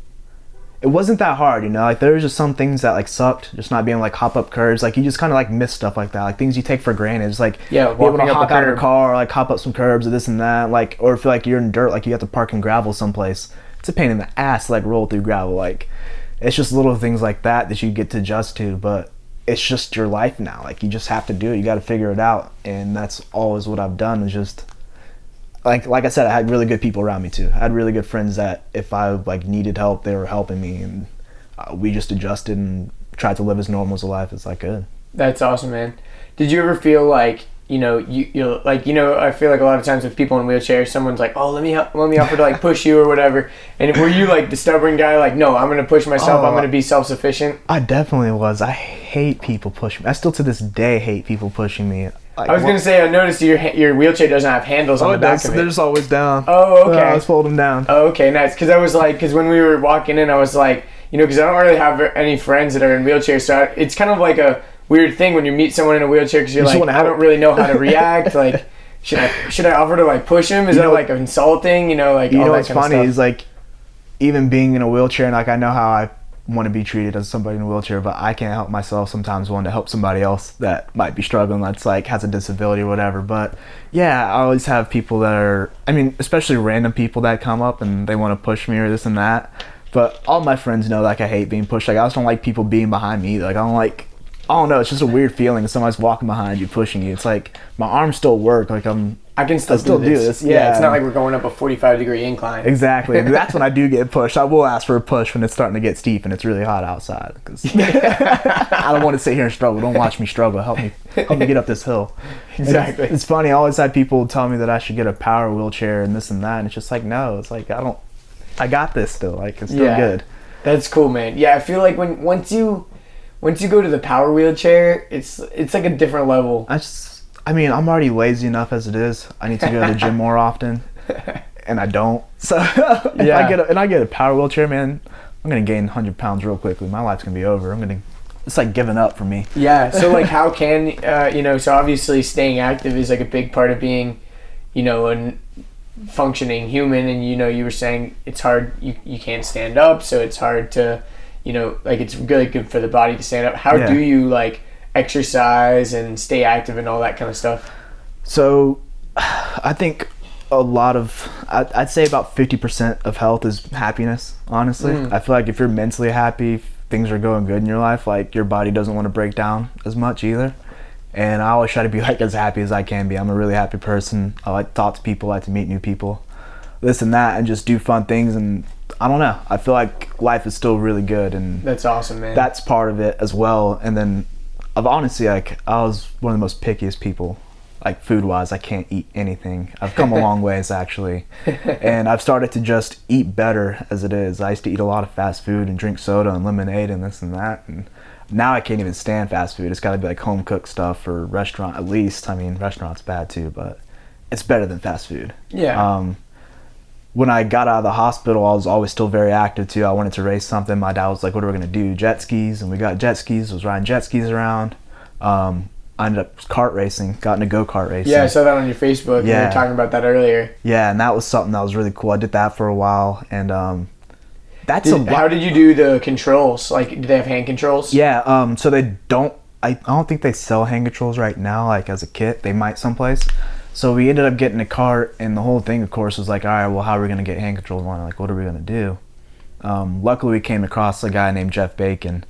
A: it wasn't that hard, you know, like there was just some things that like sucked, just not being able to, like hop up curbs. Like you just kind of like miss stuff like that, like things you take for granted. It's like
B: Yeah,
A: be able to
B: walking up
A: hop
B: the
A: out of your
B: curb.
A: car, or like hop up some curbs or this and that, like, or feel like you're in dirt, like you have to park in gravel someplace. It's a pain in the ass to like roll through gravel. Like it's just little things like that you get to adjust to, but it's just your life now. Like you just have to do it. You got to figure it out, and that's always what I've done. Is just like I said, I had really good people around me too. I had really good friends that if I like needed help, they were helping me, and we just adjusted and tried to live as normal as a life as I could.
B: That's awesome, man. Did you ever feel like, you know, you like, you know, I feel like a lot of times with people in wheelchairs, someone's like, oh, let me offer to like push you or whatever. And were you like the stubborn guy, like, no, I'm going to push myself. I'm going to be self-sufficient?
A: I definitely was. I hate people pushing me. I still to this day hate people pushing me. Like,
B: I was going to say, I noticed your wheelchair doesn't have handles on the back of it.
A: They're just always down.
B: Oh, okay.
A: I just fold them down.
B: Oh, okay, nice. Because I was like, because when we were walking in, I was like, you know, because I don't really have any friends that are in wheelchairs, so it's kind of like a weird thing when you meet someone in a wheelchair because you're like, I don't really know how to react. Like, should I offer to like push him? Is that like insulting? You know, like
A: you
B: all
A: know
B: that
A: what's
B: kind of
A: funny
B: stuff.
A: is like even being in a wheelchair, and like I know how I want to be treated as somebody in a wheelchair, but I can't help myself sometimes wanting to help somebody else that might be struggling, that's like has a disability or whatever. But yeah, I always have people that are, I mean, especially random people that come up and they want to push me or this and that. But all my friends know like I hate being pushed. Like I just don't like people being behind me either. Like I don't know, it's just a weird feeling if somebody's walking behind you pushing you. It's like my arms still work, like I can still do this.
B: Yeah, it's not like we're going up a 45-degree incline.
A: Exactly. That's when I do get pushed. I will ask for a push when it's starting to get steep and it's really hot outside, because I don't want to sit here and struggle. Don't watch me struggle. Help me get up this hill.
B: Exactly.
A: It's funny. I always had people tell me that I should get a power wheelchair and this and that, and it's just like, no. It's like I got this still. Like it's still good.
B: That's cool, man. Yeah, I feel like once you go to the power wheelchair, it's like a different level.
A: I mean, I'm already lazy enough as it is. I need to go to the gym more often, and I don't. So if I get a power wheelchair, man, I'm gonna gain 100 pounds real quickly. My life's gonna be over. It's like giving up for me.
B: Yeah. So like, how can you know? So obviously, staying active is like a big part of being, you know, a functioning human. And you know, you were saying it's hard. You can't stand up, so it's hard to, you know, like it's really good for the body to stand up. How do you like exercise and stay active and all that kind of stuff?
A: So I think I'd say about 50% of health is happiness, honestly. I feel like if you're mentally happy, if things are going good in your life, like your body doesn't want to break down as much either. And I always try to be like as happy as I can be. I'm a really happy person. I like to talk to people, I like to meet new people, this and that, and just do fun things. And I don't know, I feel like life is still really good, and
B: that's awesome, man.
A: That's part of it as well. And then I've honestly, like, I was one of the most pickiest people, like food wise. I can't eat anything. I've come a long ways actually, and I've started to just eat better as it is. I used to eat a lot of fast food and drink soda and lemonade and this and that, and now I can't even stand fast food. It's got to be like home cooked stuff or restaurant at least. I mean, restaurant's bad too, but it's better than fast food.
B: Yeah.
A: When I got out of the hospital, I was always still very active too. I wanted to race something. My dad was like, what are we going to do? Jet skis. And we got jet skis. I was riding jet skis around. I ended up kart racing, got into go-kart racing.
B: Yeah, I saw that on your Facebook. Yeah. You were talking about that earlier.
A: Yeah, and that was something that was really cool. I did that for a while. And
B: how did you do the controls? Like, do they have hand controls?
A: Yeah, so they don't, I don't think they sell hand controls right now, like as a kit. They might someplace. So we ended up getting a cart, and the whole thing, of course, was like, all right, well, how are we going to get hand controls on it? Like, what are we going to do? Luckily, we came across a guy named Jeff Bacon,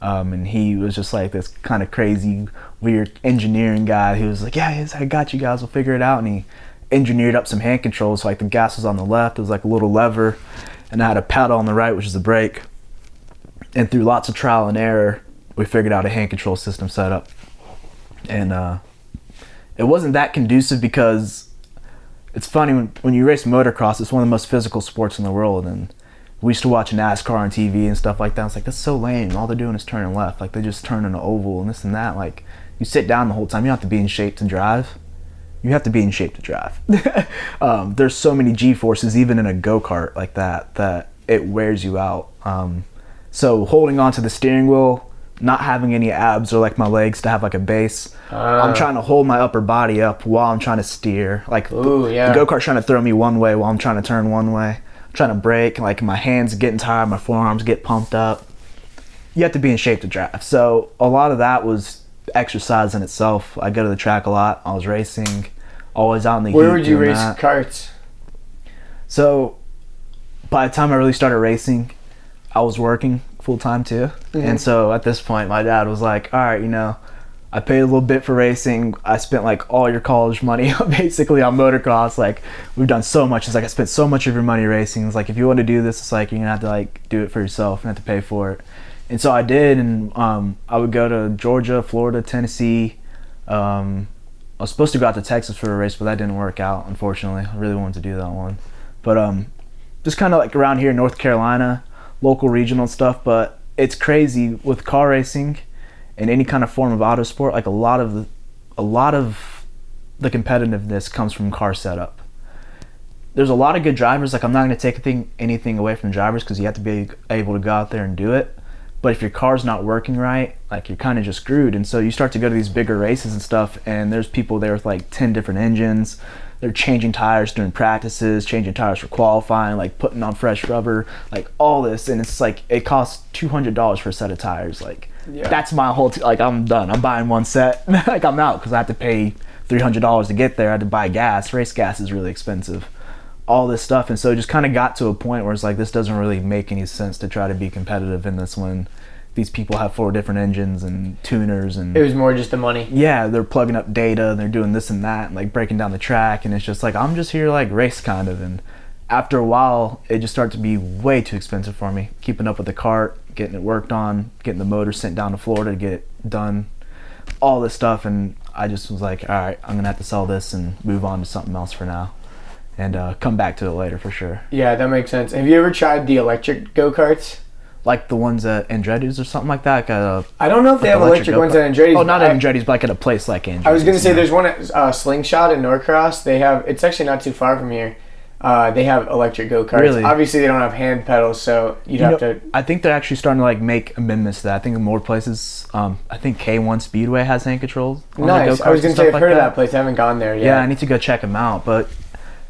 A: and he was just like this kind of crazy, weird engineering guy who was like, yeah, I got you guys, we'll figure it out. And he engineered up some hand controls. So, like, the gas was on the left, it was like a little lever, and I had a pedal on the right, which is the brake. And through lots of trial and error, we figured out a hand control system setup. And it wasn't that conducive, because it's funny, when you race motocross, it's one of the most physical sports in the world. And we used to watch NASCAR on TV and stuff like that. It's like, that's so lame. All they're doing is turning left. Like, they just turn in an oval and this and that. Like, you sit down the whole time. You don't have to be in shape to drive. You have to be in shape to drive. There's so many G-forces, even in a go-kart like that it wears you out. So holding on to the steering wheel not having any abs or like my legs to have like a base. I'm trying to hold my upper body up while I'm trying to steer. Like the go-kart's trying to throw me one way while I'm trying to turn one way. I'm trying to brake, like my hands getting tired, my forearms get pumped up. You have to be in shape to drive. So a lot of that was exercise in itself. I go to the track a lot. I was racing, always out in the heat.
B: Where would you race
A: that.
B: karts?
A: So by the time I really started racing, I was working full-time too. And so at this point my dad was like, all right, you know, I paid a little bit for racing. I spent like all your college money basically on motocross. Like we've done so much. It's like I spent so much of your money racing. It's like if you want to do this, it's like you're gonna have to like do it for yourself and have to pay for it. And so I did, and I would go to Georgia, Florida, Tennessee. I was supposed to go out to Texas for a race, but that didn't work out, unfortunately. I really wanted to do that one. But just kind of like around here, North Carolina, local regional stuff. But it's crazy with car racing and any kind of form of auto sport. Like a lot of the competitiveness comes from car setup. There's a lot of good drivers. Like I'm not going to take anything away from drivers because you have to be able to go out there and do it. But if your car's not working right, like you're kind of just screwed. And so you start to go to these bigger races and stuff, and there's people there with like 10 different engines. They're changing tires during practices, changing tires for qualifying, like putting on fresh rubber, like all this. And it's like it costs $200 for a set of tires. Like that's my whole like I'm done. I'm buying one set. Like I'm out because I have to pay $300 to get there. I had to buy gas. Race gas is really expensive. All this stuff. And so it just kind of got to a point where it's like this doesn't really make any sense to try to be competitive in this when these people have 4 different engines and tuners. And
B: it was more just the money.
A: Yeah, they're plugging up data and they're doing this and that and like breaking down the track, and it's just like I'm just here to like race kind of. And after a while it just started to be way too expensive for me, keeping up with the cart, getting it worked on, getting the motor sent down to Florida to get it done, all this stuff. And I just was like, all right, I'm gonna have to sell this and move on to something else for now. And come back to it later for sure.
B: Yeah, that makes sense. Have you ever tried the electric go-karts?
A: Like the ones at Andretti's or something like that?
B: I don't know if they have electric ones at Andretti's.
A: Oh, not at Andretti's, but like at a place like Andretti's.
B: I was going to say there's one at Slingshot in Norcross. They have, it's actually not too far from here. They have electric go-karts.
A: Really?
B: Obviously, they don't have hand pedals, so you'd have to...
A: I think they're actually starting to like make amendments to that. I think in more places, I think K1 Speedway has hand controls.
B: Nice. I was going to say, I've heard of that place. I haven't gone there yet.
A: Yeah, I need to go check them out, but...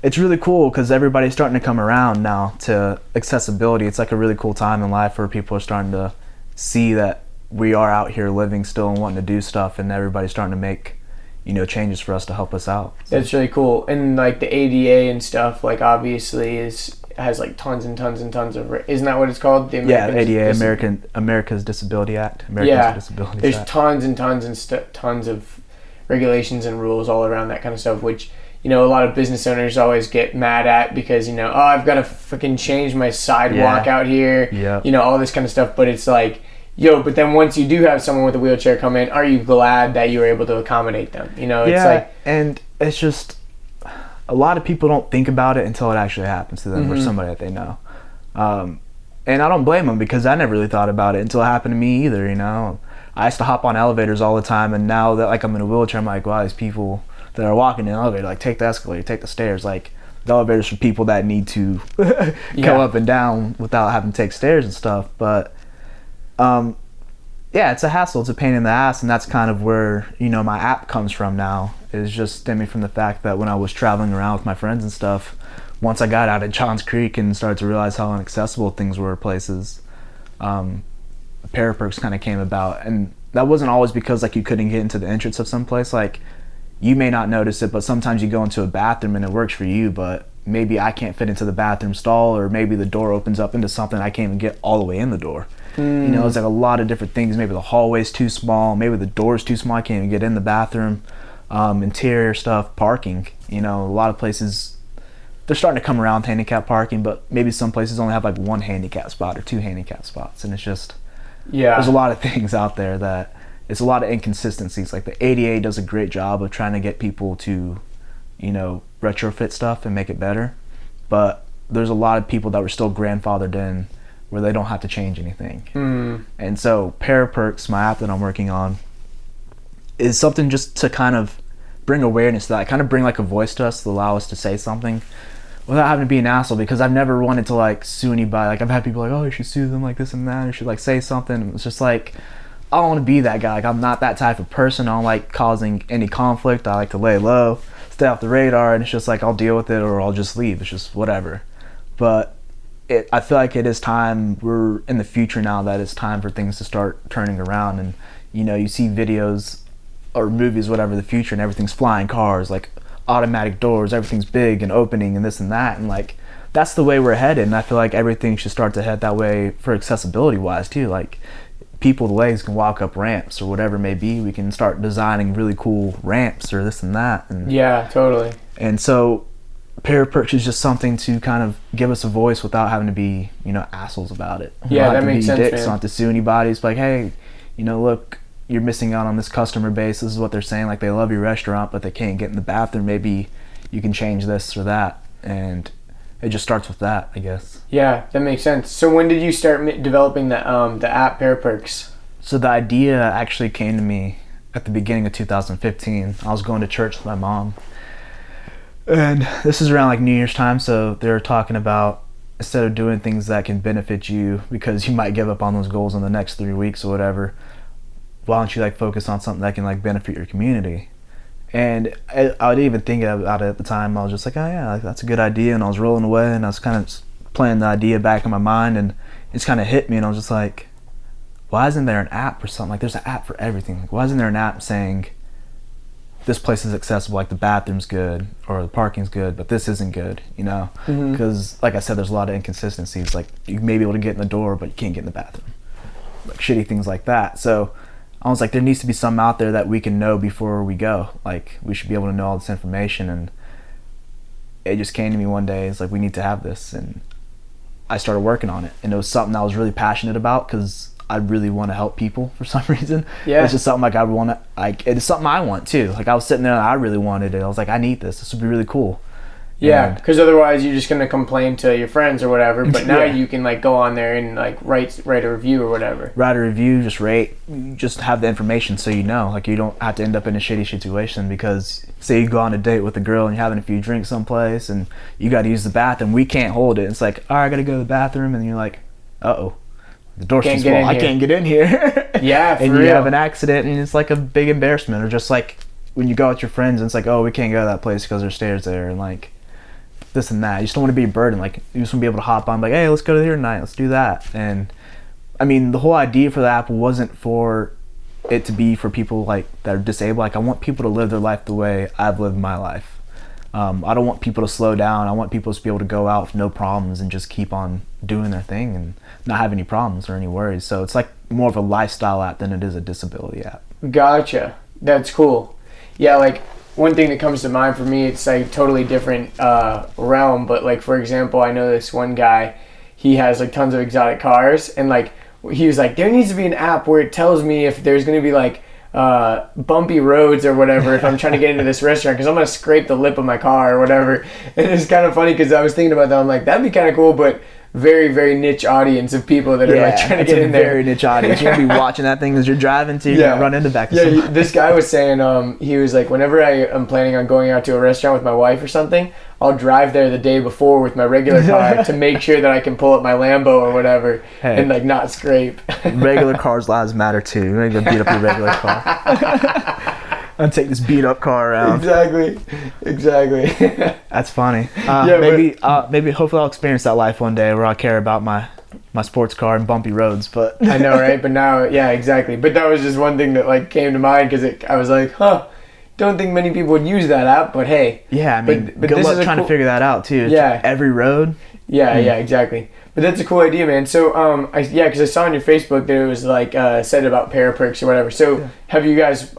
A: It's really cool because everybody's starting to come around now to accessibility. It's like a really cool time in life where people are starting to see that we are out here living still and wanting to do stuff, and everybody's starting to make, you know, changes for us to help us out. So.
B: That's really cool. And like the ADA and stuff, like obviously has like tons and tons and tons of... Isn't that what it's called? The
A: ADA, America's Disability Act.
B: There's tons and tons and tons of regulations and rules all around that kind of stuff, which... You know, a lot of business owners always get mad at because, you know, oh, I've got to freaking change my sidewalk out here, you know, all this kind of stuff. But it's like, yo, but then once you do have someone with a wheelchair come in, are you glad that you were able to accommodate them? You know, it's like...
A: and it's just, a lot of people don't think about it until it actually happens to them or somebody that they know. And I don't blame them because I never really thought about it until it happened to me either, you know. I used to hop on elevators all the time, and now that like I'm in a wheelchair, I'm like, wow, these people... that are walking in an elevator, like take the escalator, take the stairs. Like the elevators for people that need to go up and down without having to take stairs and stuff. But yeah, it's a hassle, it's a pain in the ass, and that's kind of where, you know, my app comes from now. Is just stemming from the fact that when I was traveling around with my friends and stuff, once I got out at Johns Creek and started to realize how inaccessible things were places, Paraperks kind of came about. And that wasn't always because like you couldn't get into the entrance of some place. Like you may not notice it, but sometimes you go into a bathroom and it works for you, but maybe I can't fit into the bathroom stall, or maybe the door opens up into something I can't even get all the way in the door. You know, it's like a lot of different things. Maybe the hallway's too small, maybe the door's too small, I can't even get in the bathroom. Interior stuff, parking, you know, a lot of places, they're starting to come around to handicap parking, but maybe some places only have like 1 handicap spot or 2 handicap spots, and it's just, there's a lot of things out there that, it's a lot of inconsistencies. Like the ADA does a great job of trying to get people to, you know, retrofit stuff and make it better. But there's a lot of people that were still grandfathered in where they don't have to change anything. And so Paraperks, my app that I'm working on, is something just to kind of bring awareness to that, kind of bring like a voice to us to allow us to say something without having to be an asshole, because I've never wanted to like sue anybody. Like I've had people like, oh, you should sue them like this and that, or you should like say something. It's just like, I don't want to be that guy. Like, I'm not that type of person. I don't like causing any conflict. I like to lay low, stay off the radar, and it's just like I'll deal with it or I'll just leave. It's just whatever. But I feel like it is time. We're in the future now that it's time for things to start turning around. And you see videos or movies, whatever, the future, and everything's flying cars, like automatic doors, everything's big and opening and this and that, and like that's the way we're headed. And I feel like everything should start to head that way for accessibility wise too. Like people with legs can walk up ramps or whatever it may be. We can start designing really cool ramps or this and that. And
B: yeah, totally.
A: And so Paraperks is just something to kind of give us a voice without having to be assholes about it.
B: Yeah, that makes sense,
A: dicks,
B: man.
A: don't have to sue anybody. It's like, hey, look, you're missing out on this customer base. This is what they're saying. Like, they love your restaurant, but they can't get in the bathroom. Maybe you can change this or that. And it just starts with that, I guess.
B: Yeah, that makes sense. So when did you start developing the app Paraperks?
A: So the idea actually came to me at the beginning of 2015. I was going to church with my mom. And this is around like New Year's time. So they were talking about, instead of doing things that can benefit you because you might give up on those goals in the next 3 weeks or whatever, why don't you like focus on something that can like benefit your community? And I didn't even think about it at the time. I was just like, oh yeah, like, that's a good idea. And I was rolling away and I was kind of playing the idea back in my mind, and it's kind of hit me, and I was just like, why isn't there an app or something? Like, there's an app for everything. Like, why isn't there an app saying this place is accessible, like the bathroom's good or the parking's good, but this isn't good, Because like I said, there's a lot of inconsistencies. Like, you may be able to get in the door, but you can't get in the bathroom. Like shitty things like that. So I was like, there needs to be some out there that we can know before we go. Like, we should be able to know all this information. And it just came to me one day. It's like, we need to have this. And I started working on it. And it was something I was really passionate about because I really want to help people for some reason.
B: Yeah.
A: It's just something like I want to, like, it's something I want too. Like, I was sitting there and I really wanted it. I was like, I need this. This would be really cool.
B: Yeah, because otherwise you're just going to complain to your friends or whatever, but now
A: Yeah.
B: you can like go on there and like write a review or whatever.
A: Write a review, just rate, just have the information so like you don't have to end up in a shitty situation. Because say you go on a date with a girl and you're having a few drinks someplace and you got to use the bathroom, we can't hold it. It's like, all right, I got to go to the bathroom, and you're like, uh-oh, the door's too small, I can't get in here.
B: Yeah, for
A: and
B: real.
A: you have an accident and it's like a big embarrassment. Or just like when you go out with your friends and it's like, oh, we can't go to that place because there's stairs there, and like this and that. You just don't want to be a burden. Like, you just want to be able to hop on, like, hey, let's go to here tonight, let's do that. And I mean, the whole idea for the app wasn't for it to be for people like that are disabled. Like, I want people to live their life the way I've lived my life. I don't want people to slow down. I want people to be able to go out with no problems and just keep on doing their thing and not have any problems or any worries. So it's like more of a lifestyle app than it is a disability app.
B: Gotcha. That's cool. Yeah, like one thing that comes to mind for me, it's like totally different realm, but like, for example, I know this one guy, he has like tons of exotic cars, and like he was like, there needs to be an app where it tells me if there's going to be like bumpy roads or whatever if I'm trying to get into this restaurant, because I'm going to scrape the lip of my car or whatever. And it's kind of funny because I was thinking about that. I'm like, that'd be kind of cool, but very, very niche audience of people that are like trying to get in there.
A: Very niche audience. You're gonna be watching that thing as you're driving to. You're gonna run into back.
B: This guy was saying, he was like, whenever I am planning on going out to a restaurant with my wife or something, I'll drive there the day before with my regular car to make sure that I can pull up my Lambo or whatever and like not scrape.
A: Regular cars' lives matter too. You're not gonna beat up your regular car. And take this beat up car around.
B: Exactly.
A: That's funny. Maybe hopefully I'll experience that life one day where I'll care about my sports car and bumpy roads. But
B: I know, right? But now, yeah, exactly. But that was just one thing that like came to mind because I was like, don't think many people would use that app, but hey.
A: Yeah, I mean, but good luck trying to figure that out too.
B: Yeah.
A: Every road.
B: Yeah, exactly. But that's a cool idea, man. So, because I saw on your Facebook that it was like said about Paraperks or whatever. So, have you guys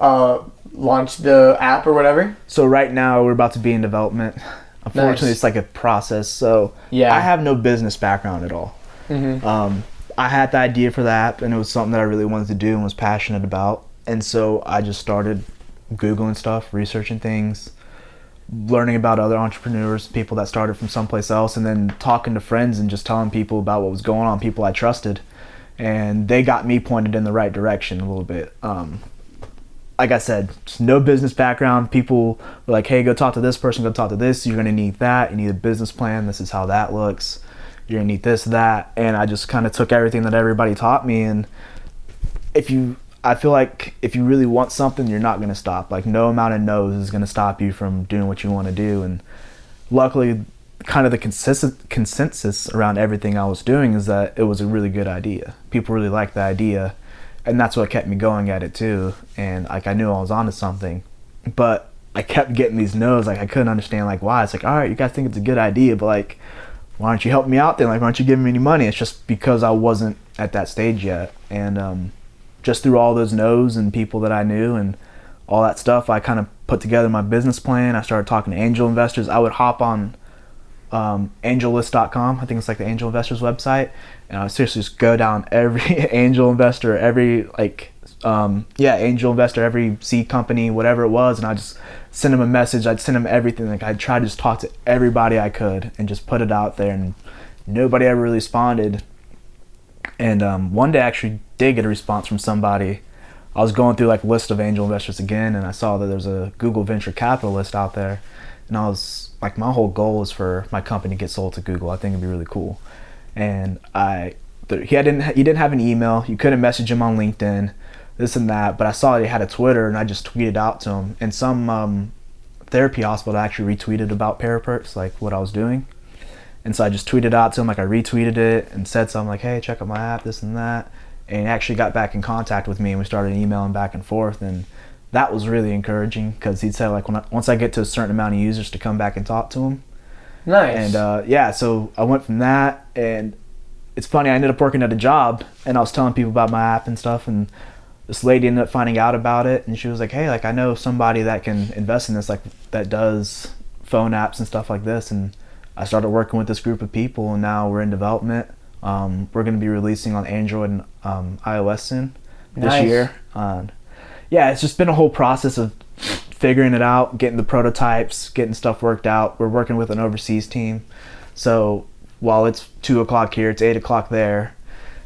B: launched the app or whatever?
A: So right now we're about to be in development. Unfortunately, It's like a process. So I have no business background at all. Mm-hmm. I had the idea for the app, and it was something that I really wanted to do and was passionate about. And so I just started Googling stuff, researching things, learning about other entrepreneurs, people that started from someplace else, and then talking to friends and just telling people about what was going on, people I trusted. And they got me pointed in the right direction a little bit. Like I said, just no business background. People were like, hey, go talk to this person, go talk to this. You're going to need that. You need a business plan. This is how that looks. You're going to need this, that. And I just kind of took everything that everybody taught me. And I feel like if you really want something, you're not going to stop. Like, no amount of no's is going to stop you from doing what you want to do. And luckily, kind of the consensus around everything I was doing is that it was a really good idea. People really liked the idea, and that's what kept me going at it too. And like, I knew I was onto something, but I kept getting these no's. Like, I couldn't understand like why. It's like, all right, you guys think it's a good idea, but like, why aren't you helping me out then? Like, why aren't you giving me any money? It's just because I wasn't at that stage yet. And just through all those no's and people that I knew and all that stuff, I kind of put together my business plan. I started talking to angel investors. I would hop on angellist.com. I think it's like the angel investors website, and I would seriously just go down every angel investor, every angel investor, every seed company, whatever it was, and I just send them a message. I'd send them everything. Like, I'd try to just talk to everybody I could and just put it out there, and nobody ever really responded. And one day I actually did get a response from somebody. I was going through like a list of angel investors again, and I saw that there's a Google venture capitalist out there, and I was like, my whole goal is for my company to get sold to Google. I think it'd be really cool. And he didn't have an email. You couldn't message him on LinkedIn, this and that. But I saw that he had a Twitter, and I just tweeted out to him. And some therapy hospital actually retweeted about Paraperks, like what I was doing. And so I just tweeted out to him, like I retweeted it and said something like, hey, check out my app, this and that. And he actually got back in contact with me, and we started emailing back and forth. And that was really encouraging, because he'd say like, once I get to a certain amount of users, to come back and talk to him.
B: Nice.
A: And so I went from that, and it's funny, I ended up working at a job, and I was telling people about my app and stuff, and this lady ended up finding out about it, and she was like, hey, like, I know somebody that can invest in this, like that does phone apps and stuff like this. And I started working with this group of people, and now we're in development. We're going to be releasing on Android and iOS soon this year. Yeah, it's just been a whole process of figuring it out, getting the prototypes, getting stuff worked out. We're working with an overseas team. So while it's 2 o'clock here, it's 8 o'clock there.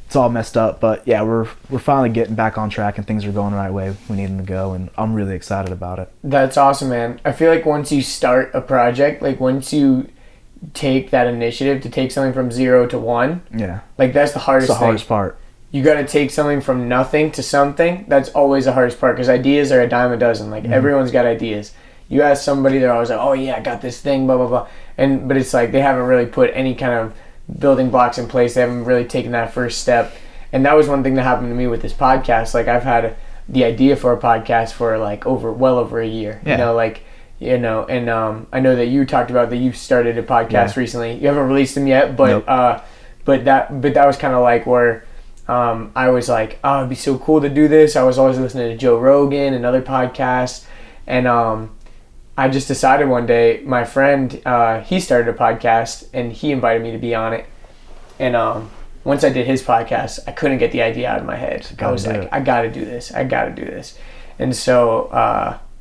A: It's all messed up, but yeah, we're finally getting back on track, and things are going the right way we need them to go, and I'm really excited about it.
B: That's awesome, man. I feel like once you start a project, like once you take that initiative to take something from 0 to 1,
A: yeah,
B: like that's the hardest thing.
A: It's the hardest part.
B: You got to take something from nothing to something. That's always the hardest part, because ideas are a dime a dozen. Like, everyone's got ideas. You ask somebody, they're always like, oh yeah, I got this thing, blah, blah, blah. But it's like they haven't really put any kind of building blocks in place. They haven't really taken that first step. And that was one thing that happened to me with this podcast. Like, I've had the idea for a podcast for like well over a year.
A: Yeah.
B: And I know that you talked about that you started a podcast recently. You haven't released them yet, but
A: Nope.
B: but that was kind of like where I was like, oh, it'd be so cool to do this. I was always listening to Joe Rogan and other podcasts, and I just decided one day, my friend, he started a podcast, and he invited me to be on it. And once I did his podcast, I couldn't get the idea out of my head. I was like, I gotta do this. And so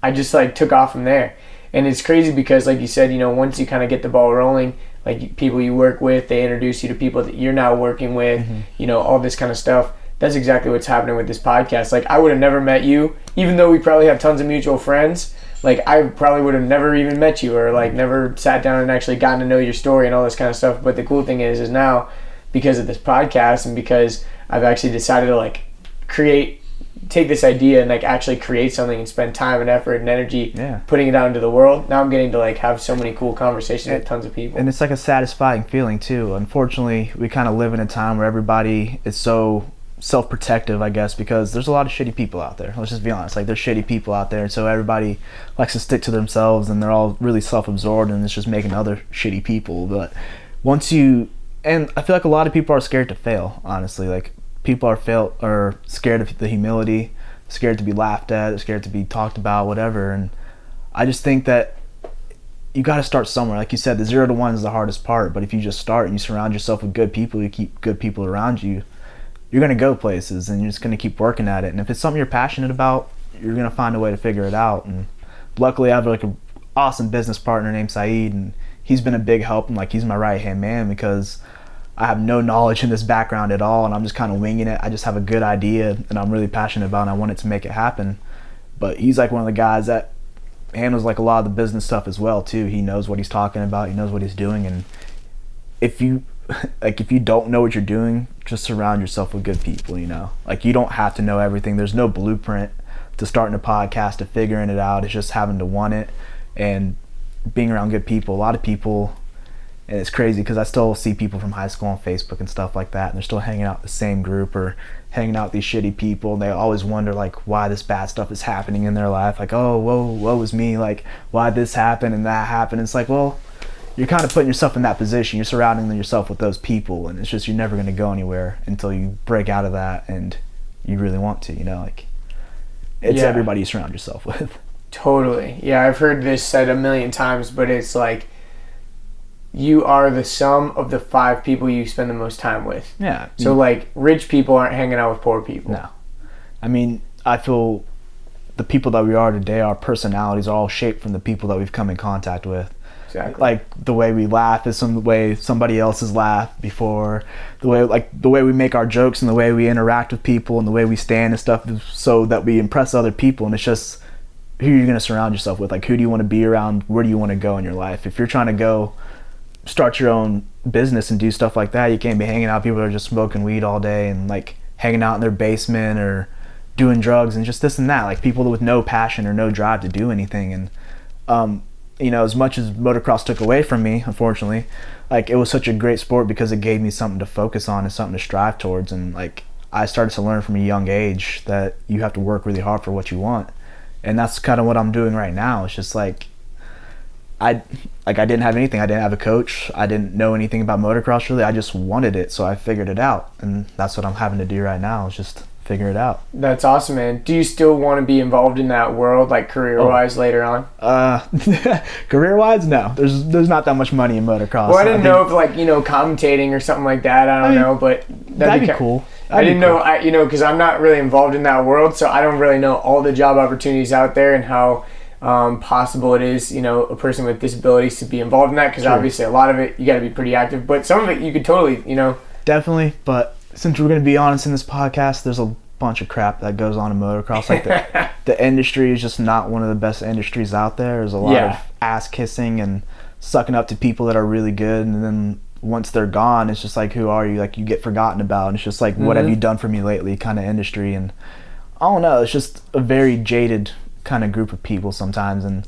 B: I just like took off from there. And it's crazy because, like you said, once you kind of get the ball rolling, like people you work with, they introduce you to people that you're now working with, all this kind of stuff. That's exactly what's happening with this podcast. Like, I would have never met you, even though we probably have tons of mutual friends. Like, I probably would have never even met you, or like never sat down and actually gotten to know your story and all this kind of stuff. But the cool thing is now, because of this podcast, and because I've actually decided to like take this idea and like actually create something and spend time and effort and energy putting it out into the world, now I'm getting to like have so many cool conversations with tons of people.
A: And it's like a satisfying feeling too. Unfortunately, we kind of live in a time where everybody is so self-protective, I guess, because there's a lot of shitty people out there. Let's just be honest. Like, there's shitty people out there, and so everybody likes to stick to themselves, and they're all really self-absorbed, and it's just making other shitty people. But and I feel like a lot of people are scared to fail, honestly. Like, people are scared of the humility, scared to be laughed at, scared to be talked about, whatever. And I just think that you got to start somewhere. Like you said, the 0 to 1 is the hardest part, but if you just start and you surround yourself with good people, you keep good people around you, you're going to go places, and you're just going to keep working at it. And if it's something you're passionate about, you're going to find a way to figure it out. And luckily, I have like an awesome business partner named Saeed, and he's been a big help, and like he's my right-hand man, because I have no knowledge in this background at all, and I'm just kind of winging it. I just have a good idea and I'm really passionate about it, and I wanted to make it happen. But he's like one of the guys that handles like a lot of the business stuff as well too. He knows what he's talking about, he knows what he's doing, and if you like if you don't know what you're doing, just surround yourself with good people, you know. Like you don't have to know everything. There's no blueprint to starting a podcast, to figuring it out. It's just having to want it and being around good people. A lot of people, and it's crazy because I still see people from high school on Facebook and stuff like that, and they're still hanging out in the same group or hanging out with these shitty people, and they always wonder like why this bad stuff is happening in their life. Like, oh, woe is me, like why this happened and that happened. It's like, well, you're kind of putting yourself in that position. You're surrounding yourself with those people, and it's just you're never going to go anywhere until you break out of that and you really want to, you know. Like it's everybody you surround yourself with.
B: Totally. Yeah, I've heard this said a million times, but it's like you are the sum of the 5 people you spend the most time with.
A: Yeah.
B: So like rich people aren't hanging out with poor people.
A: No. I mean, I feel the people that we are today, our personalities are all shaped from the people that we've come in contact with.
B: Exactly.
A: Like the way we laugh is the way somebody else has laughed before. The way we make our jokes and the way we interact with people and the way we stand and stuff is so that we impress other people. And it's just who you're going to surround yourself with. Like who do you want to be around? Where do you want to go in your life? If you're trying to go start your own business and do stuff like that, you can't be hanging out with people that are just smoking weed all day and like hanging out in their basement or doing drugs and just this and that. Like people with no passion or no drive to do anything. And you know, as much as motocross took away from me, unfortunately, like it was such a great sport because it gave me something to focus on and something to strive towards. And like I started to learn from a young age that you have to work really hard for what you want. And that's kind of what I'm doing right now. It's just like I didn't have anything. I didn't have a coach. I didn't know anything about motocross really. I just wanted it, so I figured it out. And that's what I'm having to do right now, is just figure it out.
B: That's awesome, man. Do you still want to be involved in that world, like career-wise, later on?
A: Career-wise, no. There's not that much money in motocross.
B: Well, I didn't know if like, you know, commentating or something like that. I don't know, but
A: that'd be cool.
B: I didn't know, you know, because I'm not really involved in that world, so I don't really know all the job opportunities out there and how possible it is, you know, a person with disabilities to be involved in that, because obviously a lot of it you got to be pretty active, but some of it you could totally, you know.
A: Definitely, but since we're going to be honest in this podcast, there's a bunch of crap that goes on in motocross. Like the industry is just not one of the best industries out there. There's a lot of ass kissing and sucking up to people that are really good, and then once they're gone, it's just like, who are you? Like you get forgotten about, and it's just like, what have you done for me lately kind of industry. And I don't know, it's just a very jaded kind of group of people sometimes. And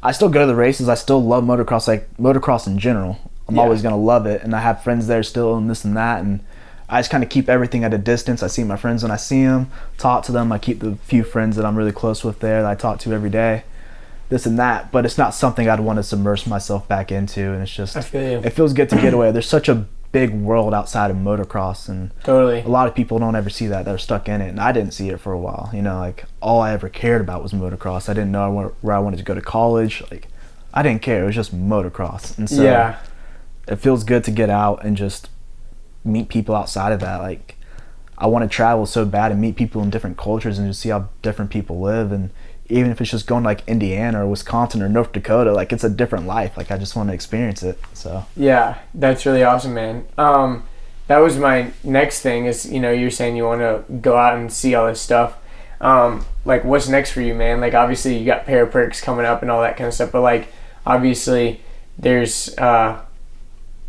A: I still go to the races. I still love motocross, like motocross in general. I'm always going to love it, and I have friends there still and this and that, and I just kind of keep everything at a distance. I see my friends when I see them, talk to them. I keep the few friends that I'm really close with there that I talk to every day, this and that, but it's not something I'd want to submerge myself back into. And it's just,
B: I feel you.
A: It feels good to get away. There's such a big world outside of motocross, and
B: totally,
A: a lot of people don't ever see that. They're stuck in it, and I didn't see it for a while. You know, like all I ever cared about was motocross. I didn't know where I wanted to go to college. Like I didn't care. It was just motocross. And so it feels good to get out and just meet people outside of that. Like I want to travel so bad and meet people in different cultures and just see how different people live. And even if it's just going to like Indiana or Wisconsin or North Dakota, like it's a different life. Like I just want to experience it. So
B: yeah, that's really awesome, man. That was my next thing is, you know, you're saying you want to go out and see all this stuff. Like what's next for you, man? Like obviously you got Paraperks coming up and all that kind of stuff, but like obviously there's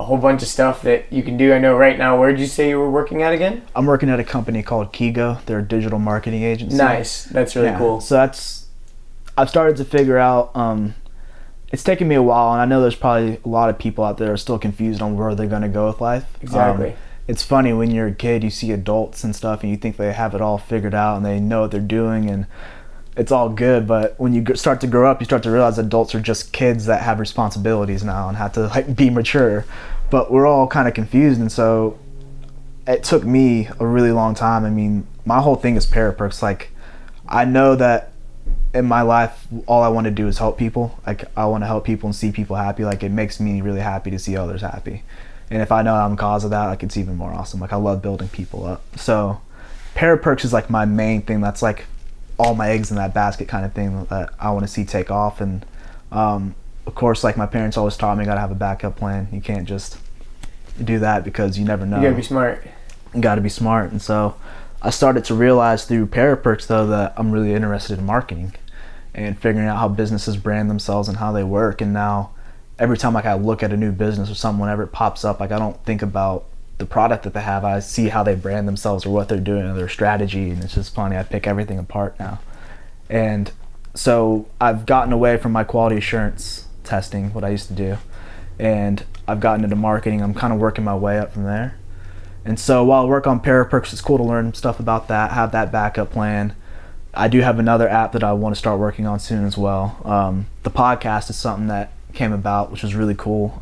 B: a whole bunch of stuff that you can do. I know right now, where did you say you were working at again?
A: I'm working at a company called Kigo. They're a digital marketing agency.
B: Nice. That's really cool.
A: So I've started to figure out, it's taken me a while, and I know there's probably a lot of people out there that are still confused on where they're going to go with life.
B: Exactly.
A: It's funny when you're a kid, you see adults and stuff, and you think they have it all figured out and they know what they're doing and it's all good. But when you start to grow up, you start to realize adults are just kids that have responsibilities now and have to like be mature. But we're all kind of confused, and so it took me a really long time. I mean, my whole thing is Paraperks. Like, I know that in my life, all I want to do is help people. Like, I want to help people and see people happy. Like, it makes me really happy to see others happy. And if I know I'm the cause of that, like, it's even more awesome. Like, I love building people up. So Paraperks is like my main thing. That's like all my eggs in that basket kind of thing that I want to see take off. And of course, like my parents always taught me, you gotta have a backup plan. You can't just do that because you never know.
B: You gotta be smart.
A: You gotta be smart. And so I started to realize through Paraperks though that I'm really interested in marketing and figuring out how businesses brand themselves and how they work. And now every time like I look at a new business or something, whenever it pops up, like I don't think about the product that they have. I see how they brand themselves or what they're doing or their strategy, and it's just funny. I pick everything apart now. And so I've gotten away from my quality assurance testing, what I used to do, and I've gotten into marketing. I'm kind of working my way up from there. And so while I work on Paraperks, it's cool to learn stuff about that, have that backup plan. I do have another app that I want to start working on soon as well. The podcast is something that came about, which was really cool.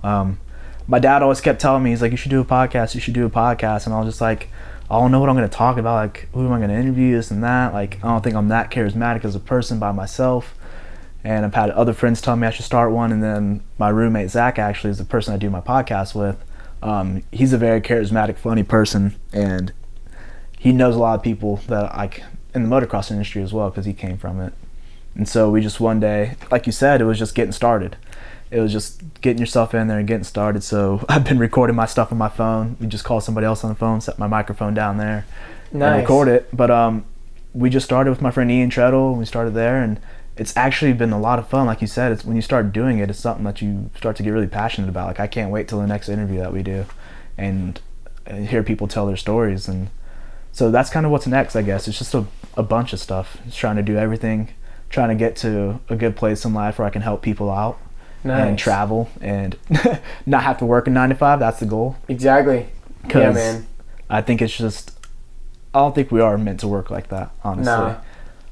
A: My dad always kept telling me, he's like, you should do a podcast, you should do a podcast. And I was just like, I don't know what I'm going to talk about. Like, who am I going to interview, this and that? Like, I don't think I'm that charismatic as a person by myself. And I've had other friends tell me I should start one. And then my roommate, Zach, actually is the person I do my podcast with. He's a very charismatic, funny person. And he knows a lot of people that like in the motocross industry as well, because he came from it. And so we just one day, like you said, it was just getting started. It was just getting yourself in there and getting started. So I've been recording my stuff on my phone. We just call somebody else on the phone, set my microphone down there, and record it. But we just started with my friend Ian Treadle. We started there, and it's actually been a lot of fun. Like you said, it's when you start doing it, it's something that you start to get really passionate about. Like I can't wait till the next interview that we do, and hear people tell their stories. And so that's kind of what's next, I guess. It's just a bunch of stuff. It's trying to do everything, trying to get to a good place in life where I can help people out. Nice. And travel and not have to work a 9 to 5. That's the goal.
B: Exactly. Yeah, man.
A: I think it's just, I don't think we are meant to work like that, honestly. No.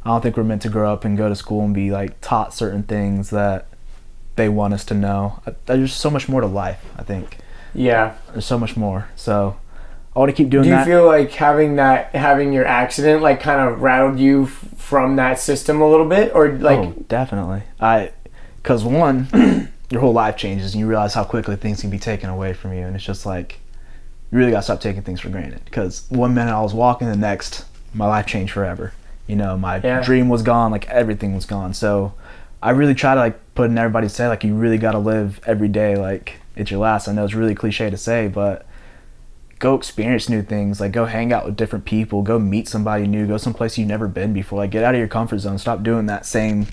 A: I don't think we're meant to grow up and go to school and be like taught certain things that they want us to know. There's so much more to life, I think.
B: Yeah.
A: There's so much more. So I want to keep doing that.
B: Do you feel like having your accident like kind of rattled you from that system a little bit, or like?
A: Oh, definitely. Because one, your whole life changes and you realize how quickly things can be taken away from you, and it's just like you really got to stop taking things for granted. Because one minute I was walking, the next my life changed forever. You know, my dream was gone, like everything was gone. So I really try to like put in everybody's head, like you really got to live every day like it's your last. I know it's really cliche to say, but go experience new things. Like go hang out with different people, go meet somebody new, go someplace you've never been before. Like get out of your comfort zone, stop doing that same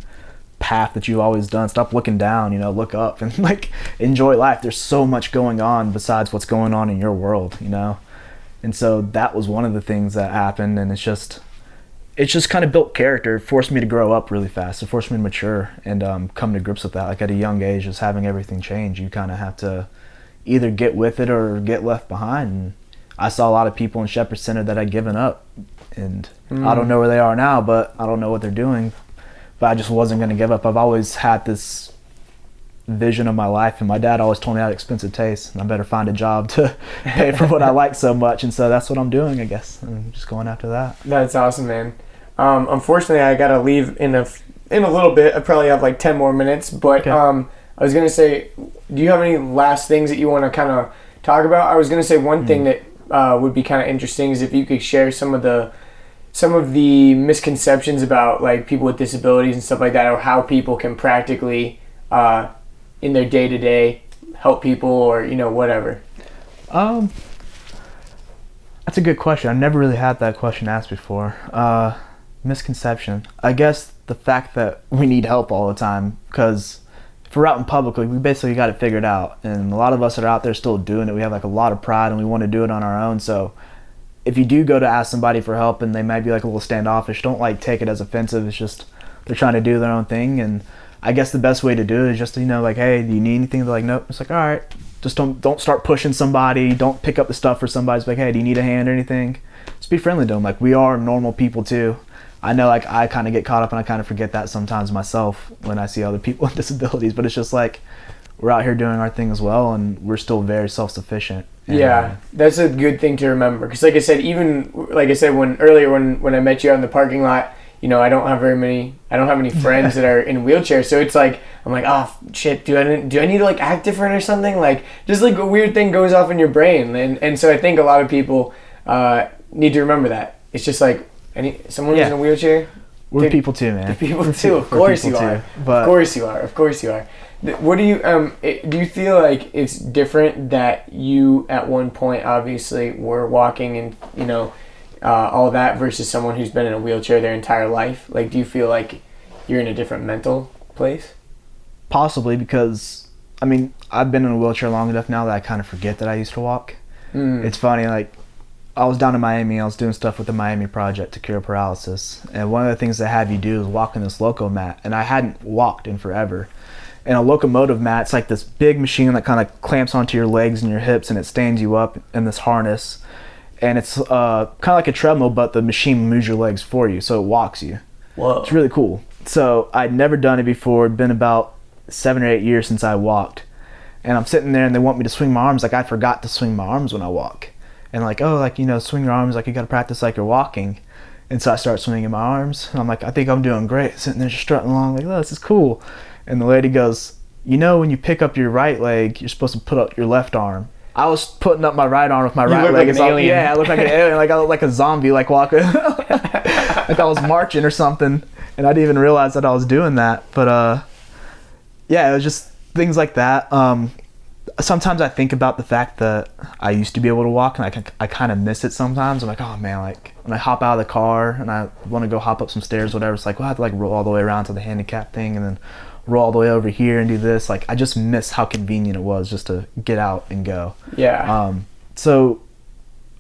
A: path that you've always done. Stop looking down, look up and like enjoy life. There's so much going on besides what's going on in your world, and so that was one of the things that happened. And it's just kind of built character. It forced me to grow up really fast. It forced me to mature and come to grips with that. Like at a young age, just having everything change, you kind of have to either get with it or get left behind. And I saw a lot of people in Shepherd Center that had given up, and I don't know where they are now, but I don't know what they're doing. But I just wasn't going to give up. I've always had this vision of my life, and my dad always told me I had expensive taste, and I better find a job to pay for what I like so much. And so that's what I'm doing, I guess. I'm just going after that.
B: That's awesome, man. Unfortunately, I got to leave in a little bit. I probably have like 10 more minutes. But okay. I was going to say, do you have any last things that you want to kind of talk about? I was going to say one thing that would be kind of interesting is if you could share some of the misconceptions about like people with disabilities and stuff like that, or how people can practically in their day-to-day help people, or whatever.
A: That's a good question. I've never really had that question asked before. Misconception, I guess the fact that we need help all the time, because if we're out in public, we basically got it figured out, and a lot of us that are out there still doing it, we have like a lot of pride and we want to do it on our own. So if you do go to ask somebody for help and they might be like a little standoffish, don't like take it as offensive. It's just they're trying to do their own thing. And I guess the best way to do it is just like, hey, do you need anything? They're like, nope. It's like, all right, just don't start pushing somebody. Don't pick up the stuff for somebody. It's like, hey, do you need a hand or anything? Just be friendly to them. Like, we are normal people too. I know, like, I kind of get caught up and I kind of forget that sometimes myself when I see other people with disabilities, but it's just like we're out here doing our thing as well, and we're still very self-sufficient.
B: Yeah, that's a good thing to remember, because like I said, when I met you out in the parking lot, I don't have any friends that are in wheelchairs, so it's like I'm like, oh shit, do I need to like act different or something? Like just like a weird thing goes off in your brain, and so I think a lot of people need to remember that. It's just like someone who's in a wheelchair.
A: We're people too, man.
B: People too. Of course you are. Of course you are. Of course you are. What do you do you feel like it's different that you at one point obviously were walking and all that versus someone who's been in a wheelchair their entire life? Like, do you feel like you're in a different mental place?
A: Possibly, because I mean, I've been in a wheelchair long enough now that I kind of forget that I used to walk. It's funny, like, I was down in Miami. I was doing stuff with the Miami Project to cure paralysis. And one of the things they have you do is walk in this loco mat. And I hadn't walked in forever. And a locomotive mat, it's like this big machine that kind of clamps onto your legs and your hips, and it stands you up in this harness. And it's kind of like a treadmill, but the machine moves your legs for you, so it walks you.
B: Whoa.
A: It's really cool. So I'd never done it before. It'd been about 7 or 8 years since I walked. And I'm sitting there and they want me to swing my arms. Like, I forgot to swing my arms when I walk. And like, oh, like, you know, swing your arms, like, you got to practice like you're walking. And so I start swinging my arms. And I'm like, I think I'm doing great. Sitting there just strutting along, like, oh, this is cool. And the lady goes, you know, when you pick up your right leg, you're supposed to put up your left arm. I was putting up my right arm with my right leg.
B: Like an alien.
A: Yeah, I looked like an alien. Like I looked like a zombie, like walking. Like I was marching or something. And I didn't even realize that I was doing that. But, yeah, it was just things like that. Sometimes I think about the fact that I used to be able to walk, and I kind of miss it sometimes. I'm like, oh man, like when I hop out of the car and I want to go hop up some stairs, whatever, it's like, well, I have to like roll all the way around to the handicap thing and then roll all the way over here and do this. Like, I just miss how convenient it was just to get out and go.
B: Yeah.
A: So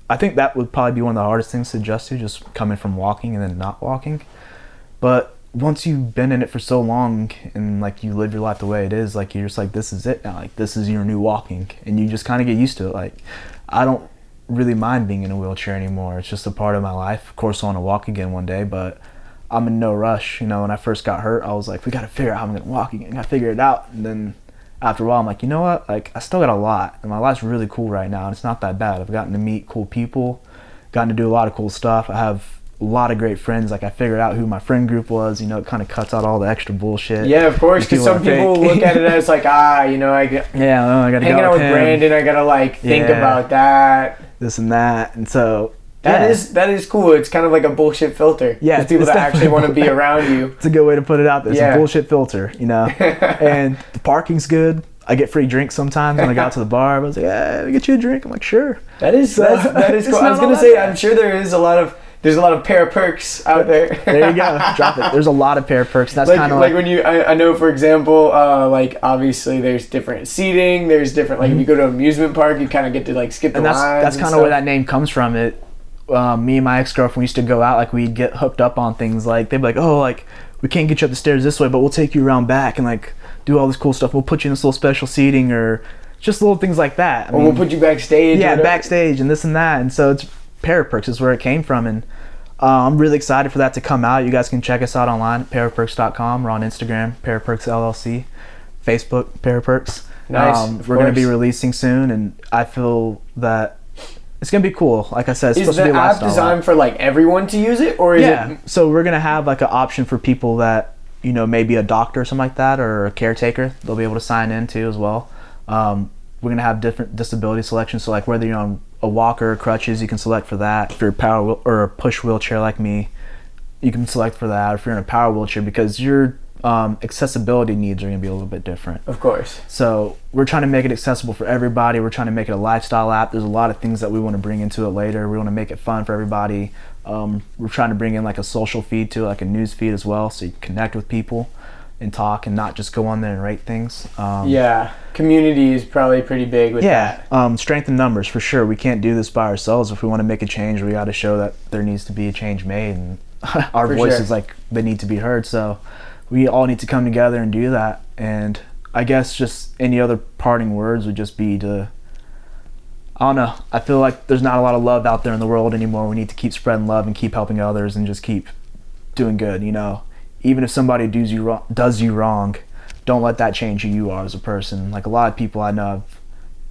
A: I think that would probably be one of the hardest things to adjust to, just coming from walking and then not walking. But once you've been in it for so long and like you live your life the way it is, like you're just like, this is it now, like this is your new walking, and you just kind of get used to it. Like, I don't really mind being in a wheelchair anymore. It's just a part of my life. Of course I want to walk again one day, but I'm in no rush. You know, when I first got hurt, I was like, we got to figure out how I'm gonna walk again. I figure it out. And then after a while I'm like, you know what, like I still got a lot and my life's really cool right now, and it's not that bad. I've gotten to meet cool people, gotten to do a lot of cool stuff. I have a lot of great friends. Like, I figured out who my friend group was. You know, it kind of cuts out all the extra bullshit.
B: Yeah, of course, because some people look at it as like, you know, I gotta
A: hanging
B: out with Brandon, I gotta like think about that,
A: this and that, and so
B: that is cool. It's kind of like a bullshit filter.
A: Yeah,
B: it's people that actually want to be around you.
A: It's a good way to put it out there. It's a bullshit filter, you know. And the parking's good. I get free drinks sometimes when I go out to the bar. I was like, yeah, let me get you a drink. I'm like, sure.
B: That is cool. I was gonna say, I'm sure there's a lot of Paraperks out there.
A: There you go. Drop it. There's a lot of Paraperks. That's kind of
B: like when you. I know, for example, like obviously there's different seating. There's different like if you go to an amusement park, you kind of get to like skip the lines.
A: That's kind of where that name comes from. It. Me and my ex-girlfriend used to go out, like we'd get hooked up on things. Like they'd be like, oh, like we can't get you up the stairs this way, but we'll take you around back and like do all this cool stuff. We'll put you in this little special seating or just little things like that.
B: Or we'll put you backstage.
A: Yeah, backstage and this and that. And so it's Paraperks is where it came from, and I'm really excited for that to come out. You guys can check us out online at paraperks.com. We're on Instagram, Paraperks LLC, Facebook, Paraperks.
B: Nice.
A: We're going to be releasing soon, and I feel that it's going to be cool. Like I said, it's supposed to be a lifestyle.
B: Is the app designed for like everyone to use it, or is it?
A: So we're going to have like an option for people that, you know, maybe a doctor or something like that, or a caretaker. They'll be able to sign in too as well. We're going to have different disability selections. So like whether you're on a walker or crutches, you can select for that. If you're a or a push wheelchair like me, you can select for that. If you're in a power wheelchair, because your accessibility needs are going to be a little bit different.
B: Of course.
A: So we're trying to make it accessible for everybody. We're trying to make it a lifestyle app. There's a lot of things that we want to bring into it later. We want to make it fun for everybody. We're trying to bring in like a social feed too, like a news feed as well, so you can connect with people and talk and not just go on there and rate things.
B: Community is probably pretty big with that.
A: Strength in numbers for sure. We can't do this by ourselves. If we want to make a change, we got to show that there needs to be a change made, and our voices like they need to be heard. So we all need to come together and do that. And I guess just any other parting words would just be to, I don't know, I feel like there's not a lot of love out there in the world anymore. We need to keep spreading love and keep helping others and just keep doing good, you know. Even if somebody does you wrong, don't let that change who you are as a person. Like a lot of people I know have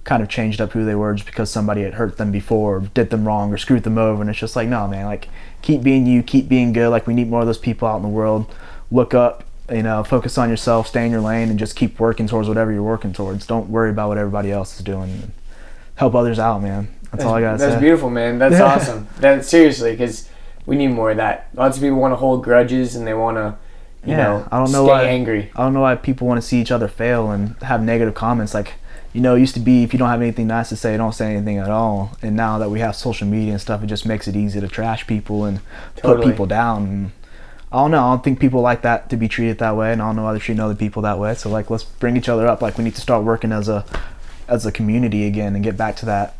A: kind of changed up who they were just because somebody had hurt them before, or did them wrong, or screwed them over, and it's just like, no, man, like keep being you, keep being good. Like we need more of those people out in the world. Look up, you know, focus on yourself, stay in your lane, and just keep working towards whatever you're working towards. Don't worry about what everybody else is doing. Help others out, man. That's all I gotta say.
B: That's beautiful, man. That's awesome. Seriously, because we need more of that. Lots of people want to hold grudges and they want to, you know, stay angry.
A: I don't know why people want to see each other fail and have negative comments. Like, you know, it used to be if you don't have anything nice to say, don't say anything at all. And now that we have social media and stuff, it just makes it easy to trash people and put people down. And I don't know. I don't think people like that to be treated that way, and I don't know why they're treating other people that way. So like, let's bring each other up. Like, we need to start working as a community again and get back to that.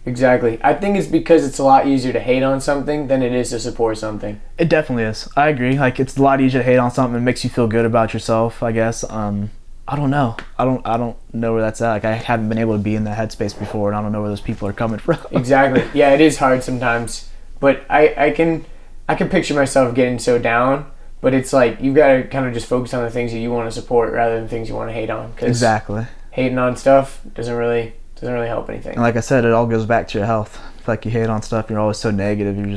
B: Exactly. I think it's because it's a lot easier to hate on something than it is to support something.
A: It definitely is. I agree. Like, it's a lot easier to hate on something. It makes you feel good about yourself, I guess. I don't know. I don't know where that's at. Like, I haven't been able to be in that headspace before, and I don't know where those people are coming from.
B: Exactly. Yeah, it is hard sometimes, but I can picture myself getting so down. But it's like you've got to kind of just focus on the things that you want to support rather than things you want to hate on. 'Cause
A: exactly.
B: hating on stuff doesn't really help anything.
A: And like I said, it all goes back to your health. If like you hate on stuff, you're always so negative. Your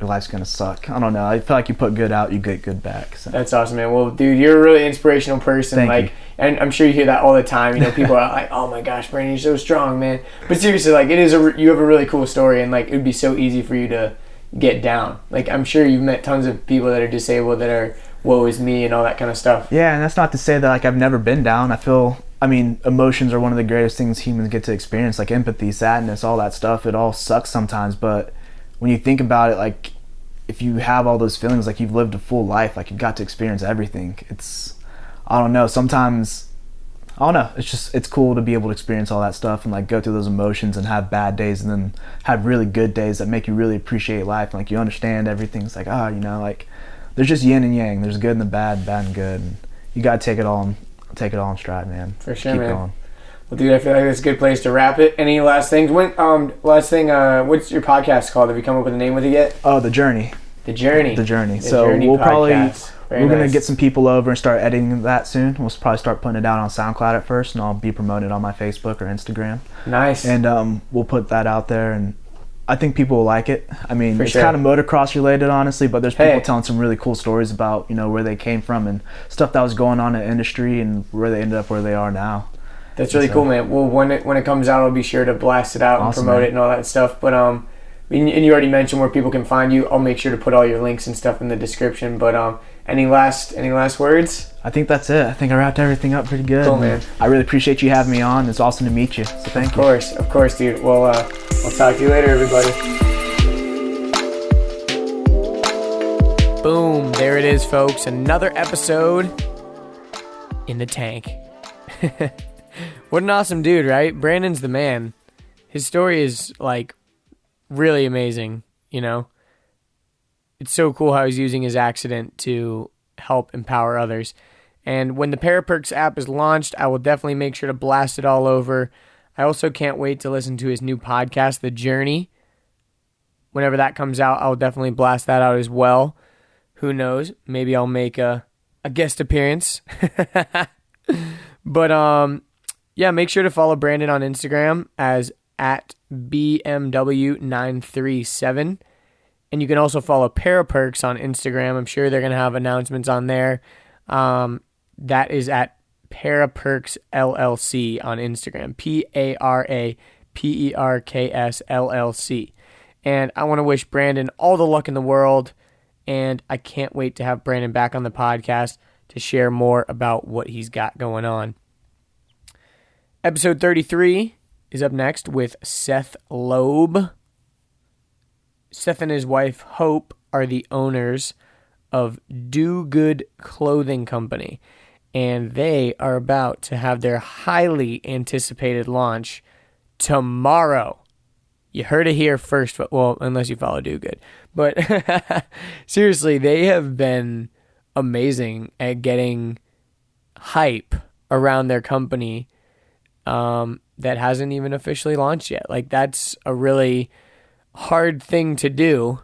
A: life's gonna suck. I don't know. I feel like you put good out, you get good back. So.
B: That's awesome, man. Well, dude, you're a really inspirational person.
A: Thank
B: like,
A: you.
B: And I'm sure you hear that all the time. You know, people are like, "Oh my gosh, Brandon, you're so strong, man." But seriously, like, you have a really cool story, and like, it would be so easy for you to get down. Like, I'm sure you've met tons of people that are disabled that are woe is me and all that kind of stuff.
A: Yeah, and that's not to say that like I've never been down. I mean, emotions are one of the greatest things humans get to experience, like empathy, sadness, all that stuff. It all sucks sometimes, but when you think about it, like, if you have all those feelings, like, you've lived a full life, like, you've got to experience everything. I don't know, sometimes, I don't know, it's cool to be able to experience all that stuff and like go through those emotions and have bad days and then have really good days that make you really appreciate life. And, like, you understand everything's like, you know, like, there's just yin and yang. There's good and the bad and good. And you gotta take it all in stride, man.
B: For sure,
A: Keep
B: man.
A: going.
B: Well, dude, I feel like that's a good place to wrap it. Any last things? What's your podcast called? Have you come up with a name with it yet?
A: Oh, The Journey.
B: The Journey.
A: The Journey.
B: The
A: So
B: Journey
A: we'll
B: podcast. Very
A: we're gonna
B: nice.
A: get some people over and start editing that soon. We'll probably start putting it out on SoundCloud at first, and I'll be promoting it on my Facebook or Instagram.
B: Nice.
A: And we'll put that out there, and I think people will like it. I mean,
B: For
A: it's
B: sure.
A: kind of motocross related, honestly, but there's people
B: Hey.
A: telling some really cool stories about, you know, where they came from and stuff that was going on in the industry and where they ended up where they are now.
B: That's really cool, man. Well, when it comes out, I'll be sure to blast it out and
A: Awesome,
B: promote
A: man.
B: it and all that stuff. But and you already mentioned where people can find you. I'll make sure to put all your links and stuff in the description. But any last words?
A: I think that's it. I think I wrapped everything up pretty good.
B: Cool, man.
A: I really appreciate you having me on. It's awesome to meet you. So thank you.
B: Of course, dude. Well, I'll talk to you later, everybody. Boom. There it is, folks. Another episode in the tank. What an awesome dude, right? Brandon's the man. His story is, like, really amazing, you know? It's so cool how he's using his accident to help empower others. And when the Paraperks app is launched, I will definitely make sure to blast it all over. I also can't wait to listen to his new podcast, The Journey. Whenever that comes out, I'll definitely blast that out as well. Who knows? Maybe I'll make a guest appearance. But, yeah, make sure to follow Brandon on Instagram as @BMW937. And you can also follow Paraperks on Instagram. I'm sure they're going to have announcements on there. That is at Paraperks LLC on Instagram. Paraperks LLC. And I want to wish Brandon all the luck in the world. And I can't wait to have Brandon back on the podcast to share more about what he's got going on. Episode 33 is up next with Seth Loeb. Seth and his wife, Hope, are the owners of Do Good Clothing Company, and they are about to have their highly anticipated launch tomorrow. You heard it here first, well, unless you follow Do Good. But seriously, they have been amazing at getting hype around their company that hasn't even officially launched yet. Like, that's a really hard thing to do.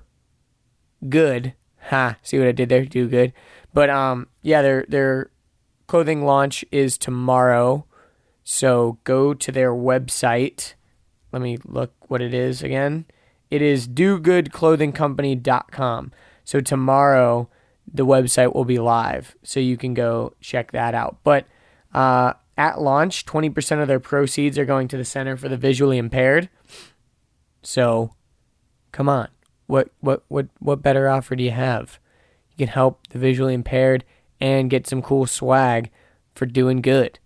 B: Good. See what I did there? Do good. But yeah, their clothing launch is tomorrow. So go to their website. Let me look what it is again. It is dogoodclothingcompany.com. So tomorrow the website will be live, so you can go check that out. But at launch, 20% of their proceeds are going to the Center for the Visually Impaired. So come on. What better offer do you have? You can help the visually impaired and get some cool swag for doing good.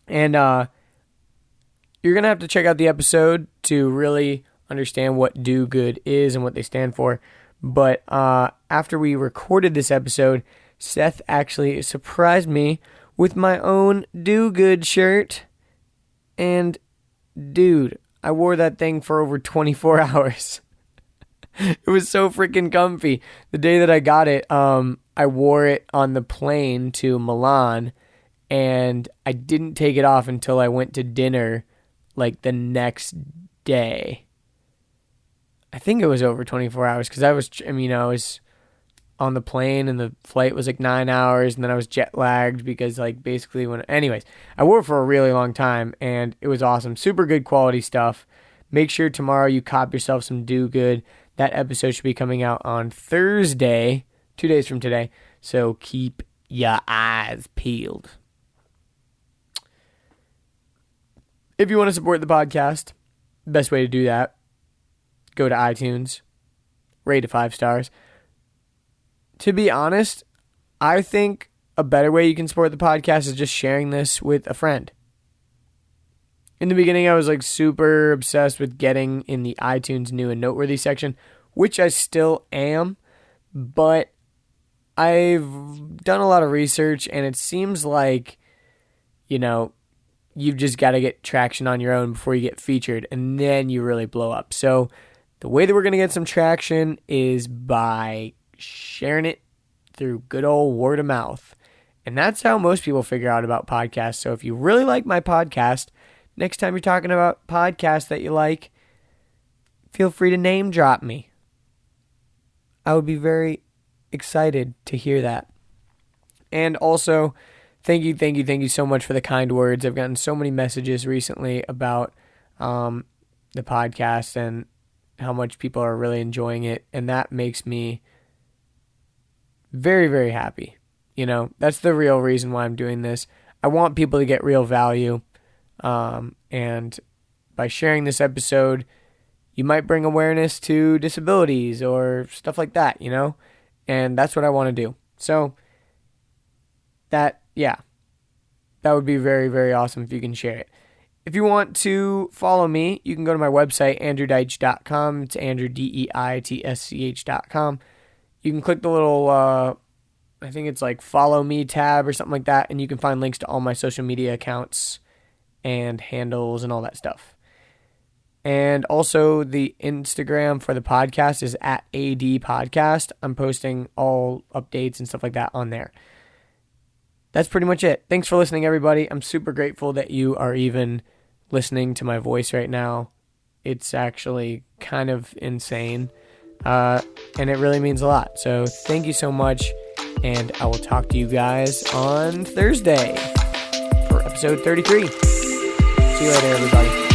B: And you're going to have to check out the episode to really understand what Do Good is and what they stand for. But after we recorded this episode, Seth actually surprised me with my own Do Good shirt. And dude, I wore that thing for over 24 hours. It was so freaking comfy. The day that I got it, I wore it on the plane to Milan, and I didn't take it off until I went to dinner like the next day. I think it was over 24 hours because I was on the plane and the flight was like 9 hours, and then I was jet lagged because basically anyways, I wore it for a really long time and it was awesome. Super good quality stuff. Make sure tomorrow you cop yourself some Do Good. That episode should be coming out on Thursday, 2 days from today. So keep your eyes peeled. If you want to support the podcast, best way to do that, go to iTunes, rate it 5 stars. To be honest, I think a better way you can support the podcast is just sharing this with a friend. In the beginning, I was super obsessed with getting in the iTunes new and noteworthy section, which I still am, but I've done a lot of research and it seems like, you've just got to get traction on your own before you get featured, and then you really blow up. So the way that we're going to get some traction is by sharing it through good old word of mouth. And that's how most people figure out about podcasts. So if you really like my podcast, next time you're talking about podcasts that you like, feel free to name drop me. I would be very excited to hear that. And also, thank you so much for the kind words. I've gotten so many messages recently about the podcast and how much people are really enjoying it. And that makes me very, very happy. That's the real reason why I'm doing this. I want people to get real value. And by sharing this episode, you might bring awareness to disabilities or stuff like that, and that's what I want to do. So that would be very, very awesome if you can share it. If you want to follow me, you can go to my website, andrewdeitsch.com. It's Andrew, DEITSCH.com. You can click the little, I think it's follow me tab or something like that, and you can find links to all my social media accounts and handles and all that stuff. And also the Instagram for the podcast is at AD Podcast. I'm posting all updates and stuff like that on there. That's pretty much it. Thanks for listening, everybody. I'm super grateful that you are even listening to my voice right now. It's actually kind of insane. And it really means a lot. So thank you so much. And I will talk to you guys on Thursday for episode 33. See you later, everybody.